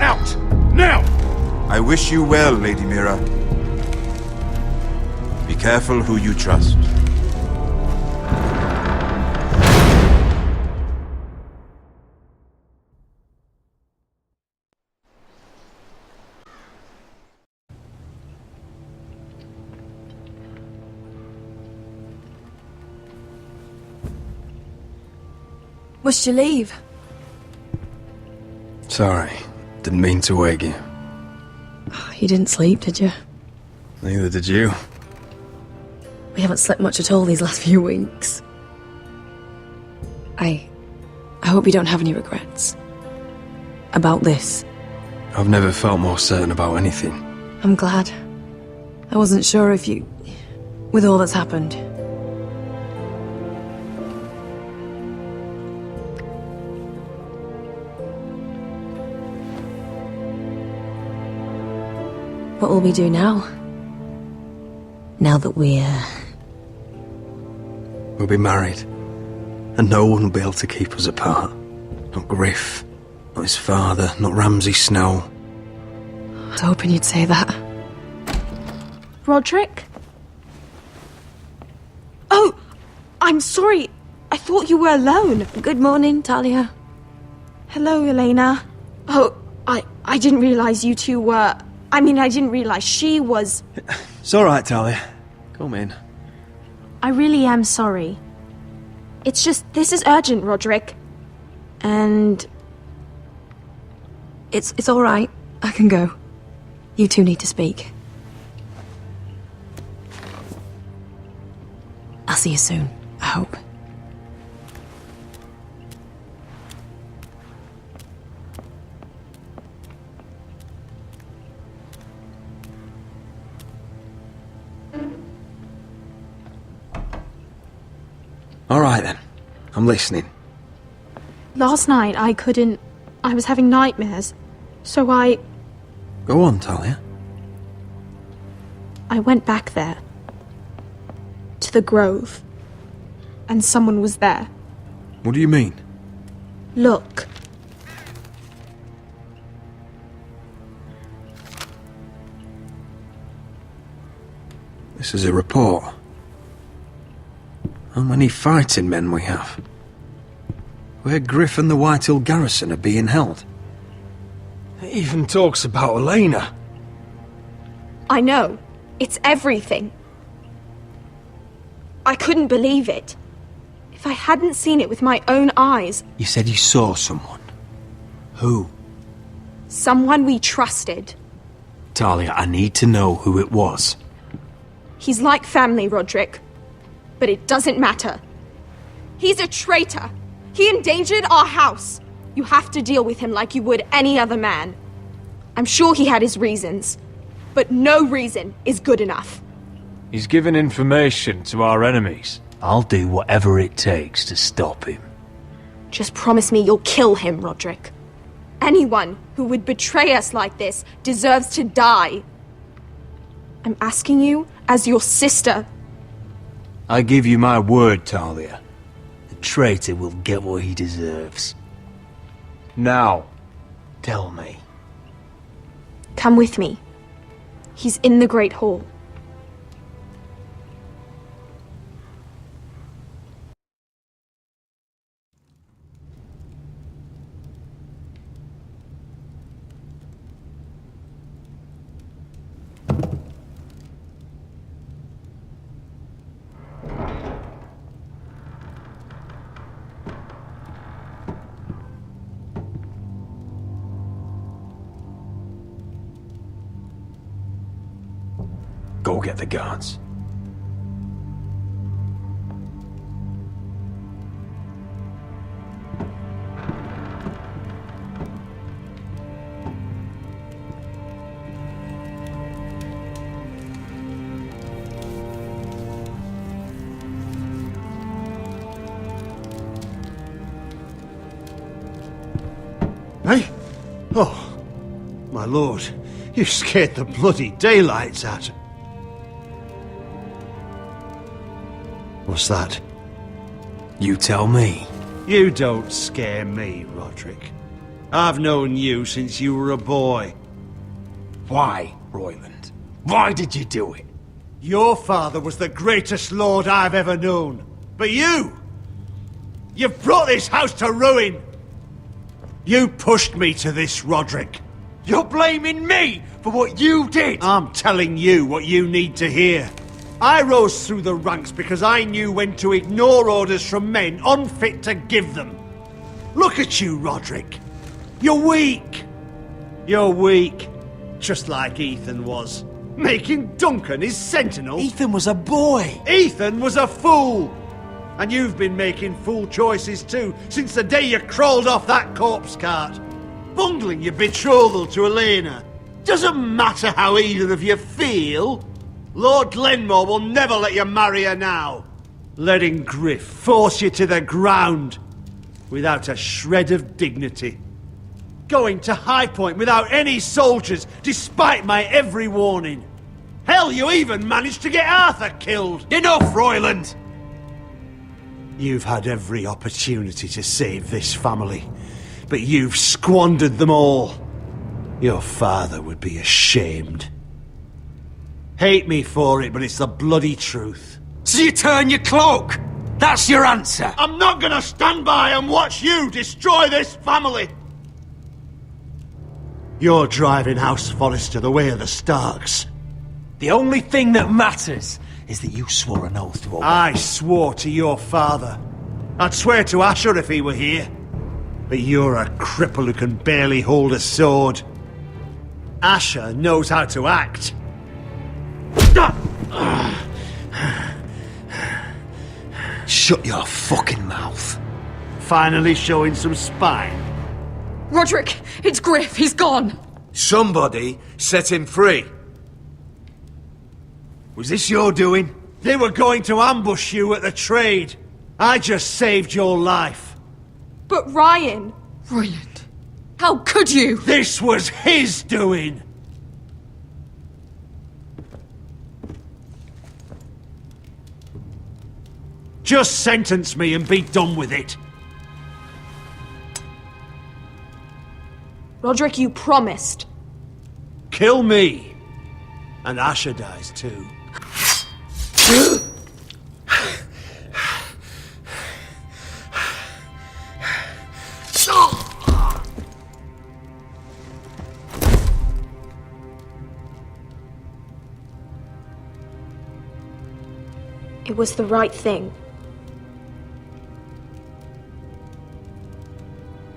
Out! Now! I wish you well, Lady Mira. Be careful who you trust. Must you leave? Sorry, didn't mean to wake you. You didn't sleep, did you? Neither did you. We haven't slept much at all these last few weeks. I hope you don't have any regrets. About this. I've never felt more certain about anything. I'm glad. I wasn't sure if you... with all that's happened. What will we do now? Now that we're... We'll be married. And no one will be able to keep us apart. Not Griff, not his father, not Ramsay Snow. I was hoping you'd say that. Roderick? Oh, I'm sorry. I thought you were alone. Good morning, Talia. Hello, Elena. Oh, I didn't realize you two were... I didn't realize she was... It's alright, Talia. Come in. I really am sorry. It's just, this is urgent, Roderick. And... It's alright. I can go. You two need to speak. I'll see you soon, I hope. Alright then. I'm listening. Last night I was having nightmares. So I Go on, Talia. went back there. To the grove. And someone was there. What do you mean? Look. This is a report. How many fighting men we have? Where Griff and the Whitehill garrison are being held. It even talks about Elena. I know. It's everything. I couldn't believe it. If I hadn't seen it with my own eyes... You said you saw someone. Who? Someone we trusted. Talia, I need to know who it was. He's like family, Roderick. But it doesn't matter. He's a traitor. He endangered our house. You have to deal with him like you would any other man. I'm sure he had his reasons. But no reason is good enough. He's given information to our enemies. I'll do whatever it takes to stop him. Just promise me you'll kill him, Roderick. Anyone who would betray us like this deserves to die. I'm asking you as your sister. I give you my word, Talia. The traitor will get what he deserves. Now, tell me. Come with me. He's in the Great Hall. go get the guards. Eh? Oh, my lord, you scared the bloody daylights out. What's that? You tell me. You don't scare me, Roderick. I've known you since you were a boy. Why, Royland? Why did you do it? Your father was the greatest lord I've ever known. But you've brought this house to ruin. You pushed me to this, Roderick. You're blaming me for what you did! I'm telling you what you need to hear. I rose through the ranks because I knew when to ignore orders from men unfit to give them. Look at you, Roderick. You're weak. You're weak. Just like Ethan was. Making Duncan his sentinel. Ethan was a boy. Ethan was a fool. And you've been making fool choices too, since the day you crawled off that corpse cart. Bungling your betrothal to Elena. Doesn't matter how either of you feel. Lord Glenmore will never let you marry her now. Letting Griff force you to the ground. Without a shred of dignity. Going to High Point without any soldiers, despite my every warning. Hell, you even managed to get Arthur killed. Enough, Royland! You've had every opportunity to save this family, but you've squandered them all. Your father would be ashamed. Hate me for it, but it's the bloody truth. So you turn your cloak? That's your answer? I'm not gonna stand by and watch you destroy this family! You're driving House Forrester the way of the Starks. The only thing that matters is that you swore an oath to obey. I swore to your father. I'd swear to Asher if he were here. But you're a cripple who can barely hold a sword. Asher knows how to act. Shut your fucking mouth. Finally showing some spine. Roderick, it's Griff. He's gone. Somebody set him free. Was this your doing? They were going to ambush you at the trade. I just saved your life. But Ryan... Royland, how could you? This was his doing. Just sentence me and be done with it. Roderick, you promised. Kill me. And Asher dies too. It was the right thing.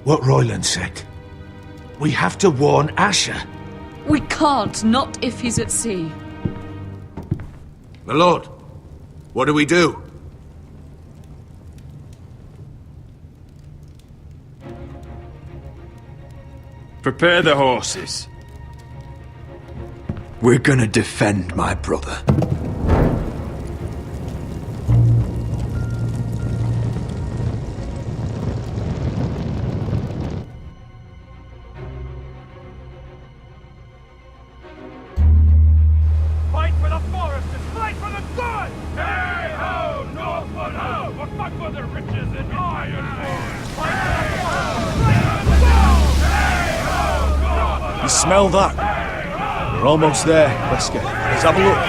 What Royland said. We have to warn Asher. We can't, not if he's at sea. My lord, what do we do? Prepare the horses. We're gonna defend my brother. Fight for the foresters! Fight for the good! Hey ho! Northwood ho! But fuck for the riches in Ironwood! Fight for the You smell that? We're almost there, Wesker. Let's have a look.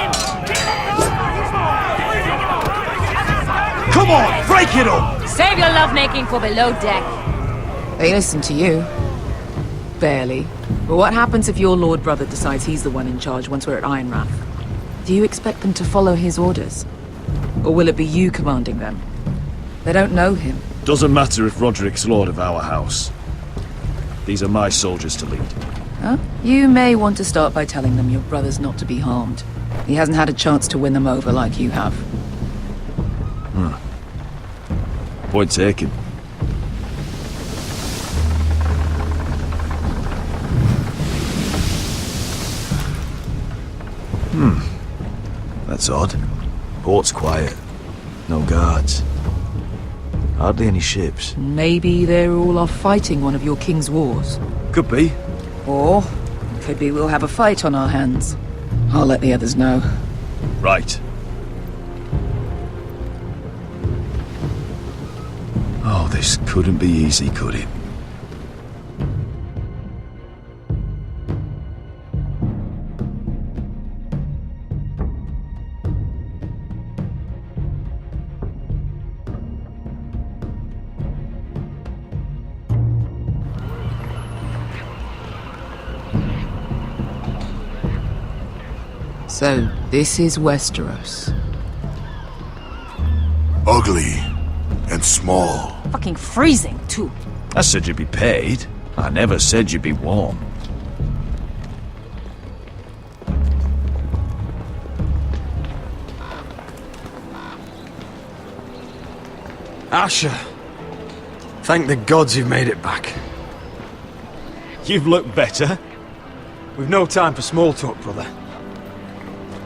Come on, break it up! Save your lovemaking for below deck. They listen to you. Barely. But what happens if your lord brother decides he's the one in charge once we're at Ironrath? Do you expect them to follow his orders? Or will it be you commanding them? They don't know him. Doesn't matter if Roderick's lord of our house. These are my soldiers to lead. Huh? You may want to start by telling them your brother's not to be harmed. He hasn't had a chance to win them over like you have. Point taken. That's odd. Port's quiet. No guards. Hardly any ships. Maybe they're all off fighting one of your king's wars. Could be. Or, could be we'll have a fight on our hands. I'll let the others know. Right. Oh, this couldn't be easy, could it? So, this is Westeros. Ugly and small. Fucking freezing, too. I said you'd be paid. I never said you'd be warm. Asher. Thank the gods you've made it back. You've looked better. We've no time for small talk, brother.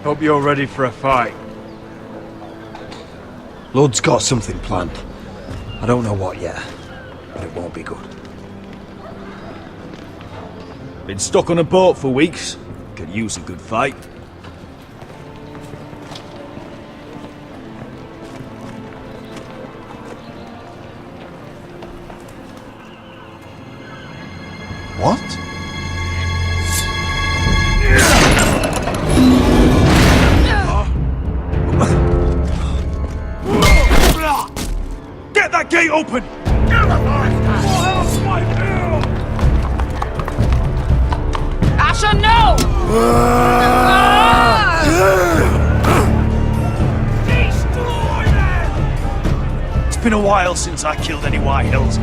Hope you're ready for a fight. Lord's got something planned. I don't know what yet, but it won't be good. Been stuck on a boat for weeks. Could use a good fight. What? Get that gate open! Asher, no! It's been a while since I killed any White Hills.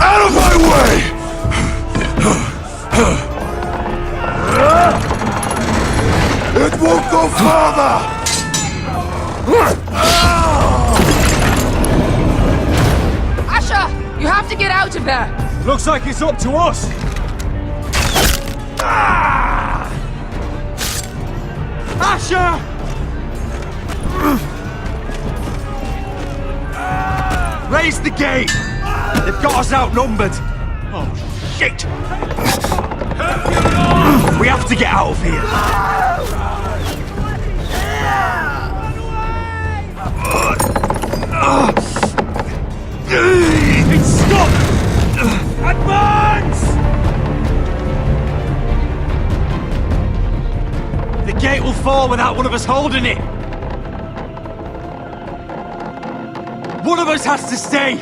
Out of my way! It won't go farther! Asher, you have to get out of there! Looks like it's up to us! Asher! Raise the gate! They've got us outnumbered! Oh, shit! We have to get out of here! It's stuck! Advance! The gate will fall without one of us holding it! One of us has to stay!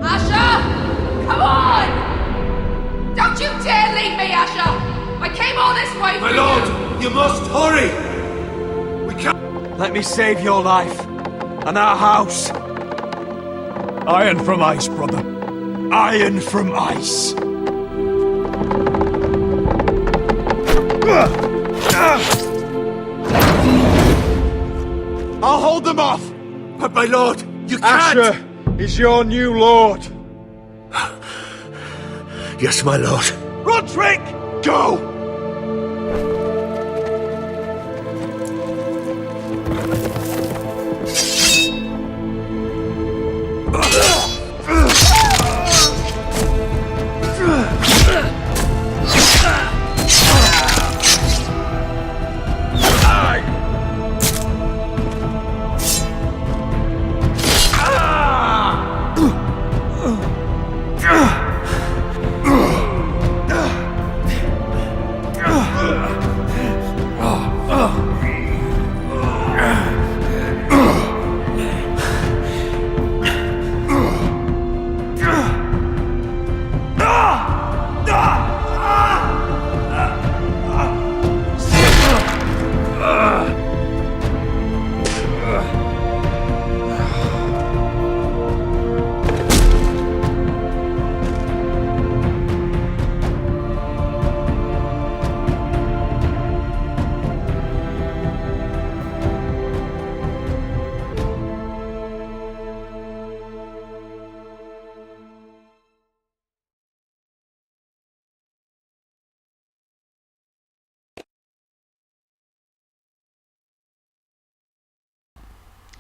Asher! Come on! Don't you dare leave me, Asher! I came all this way for My lord, you must hurry! We can't... Let me save your life. And our house. Iron from ice, brother. Iron from ice. I'll hold them off! But my lord, you can't! Asher is your new lord. Yes, my lord. Roderick! Go!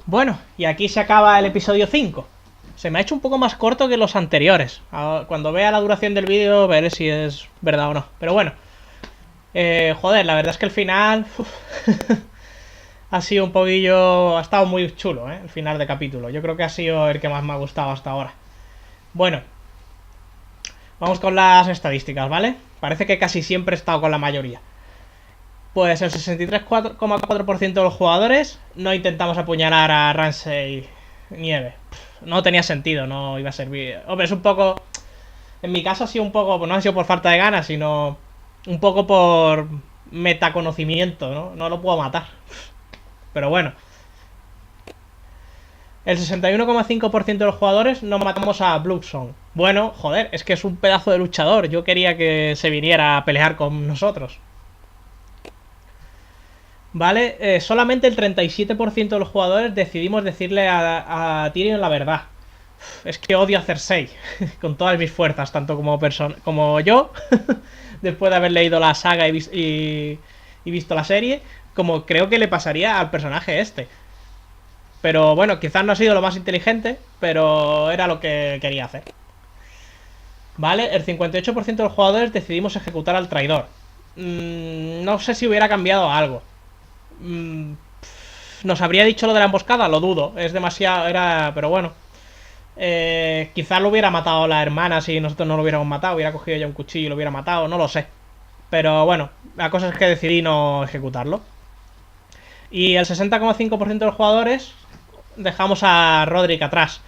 Bueno, y aquí se acaba el episodio 5. Se me ha hecho un poco más corto que los anteriores. Cuando vea la duración del vídeo veré si es verdad o no. Pero bueno. Joder, la verdad es que el final... ha sido un poquillo... Ha estado muy chulo, el final de capítulo. Yo creo que ha sido el que más me ha gustado hasta ahora. Bueno. Vamos con las estadísticas, ¿vale? Parece que casi siempre he estado con la mayoría. Pues el 63,4% de los jugadores no intentamos apuñalar a Ramsay Nieve. No tenía sentido, no iba a servir. Hombre, es un poco... En mi caso ha sido un poco... Pues no ha sido por falta de ganas, sino... Un poco por metaconocimiento, ¿no? No lo puedo matar. Pero bueno. El 61,5% de los jugadores no matamos a Bloodstone. Bueno, joder, es que es un pedazo de luchador. Yo quería que se viniera a pelear con nosotros. Vale, solamente el 37% de los jugadores decidimos decirle a Tyrion la verdad. Es que odio a Cersei con todas mis fuerzas, tanto como yo, después de haber leído la saga y visto la serie, como creo que le pasaría al personaje este. Pero bueno, quizás no ha sido lo más inteligente, pero era lo que quería hacer. Vale, el 58% de los jugadores decidimos ejecutar al traidor. No sé si hubiera cambiado algo. ¿Nos habría dicho lo de la emboscada? Lo dudo, es demasiado... Pero bueno. Quizás lo hubiera matado la hermana si nosotros no lo hubiéramos matado. Hubiera cogido ya un cuchillo y lo hubiera matado, no lo sé. Pero bueno, la cosa es que decidí no ejecutarlo. Y el 60,5% de los jugadores dejamos a Roderick atrás.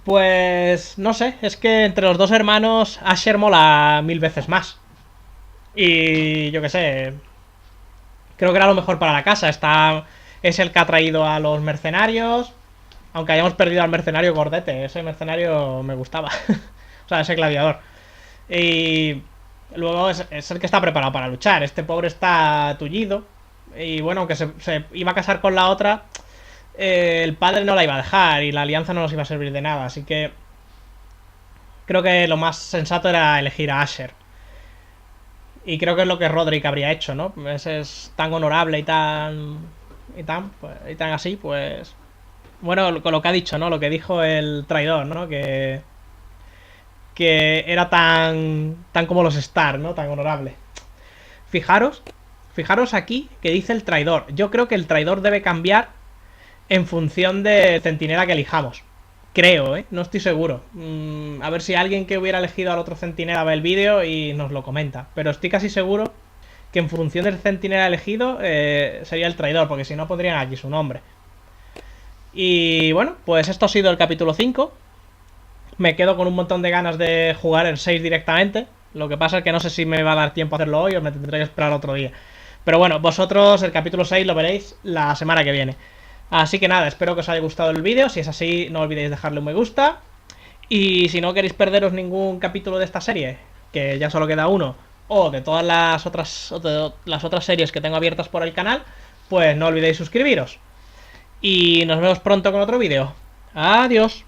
Pues no sé, es que entre los dos hermanos Asher mola 1000 veces más. Y yo qué sé, creo que era lo mejor para la casa. Es el que ha traído a los mercenarios. Aunque hayamos perdido al mercenario gordete, ese mercenario me gustaba. O sea, ese gladiador. Y luego es el que está preparado para luchar. Este pobre está tullido. Y bueno, aunque se iba a casar con la otra, el padre no la iba a dejar y la alianza no nos iba a servir de nada. Así que creo que lo más sensato era elegir a Asher. Y creo que es lo que Roderick habría hecho, ¿no? Ese es tan honorable y tan así, pues... Bueno, con lo que ha dicho, ¿no? Lo que dijo el traidor, ¿no? Que era tan como los Stark, ¿no? Tan honorable. Fijaros aquí que dice el traidor. Yo creo que el traidor debe cambiar en función de centinela que elijamos. Creo, no estoy seguro. A ver si alguien que hubiera elegido al otro centinela ve el vídeo y nos lo comenta. Pero estoy casi seguro que en función del centinela elegido sería el traidor, porque si no pondrían aquí su nombre. Y bueno, pues esto ha sido el capítulo 5. Me quedo con un montón de ganas de jugar el 6 directamente. Lo que pasa es que no sé si me va a dar tiempo a hacerlo hoy o me tendré que esperar otro día. Pero bueno, vosotros el capítulo 6 lo veréis la semana que viene. Así que nada, espero que os haya gustado el vídeo. Si es así, no olvidéis dejarle un me gusta. Y si no queréis perderos ningún capítulo de esta serie, que ya solo queda uno, o de todas las otras series que tengo abiertas por el canal, pues no olvidéis suscribiros. Y nos vemos pronto con otro vídeo. Adiós.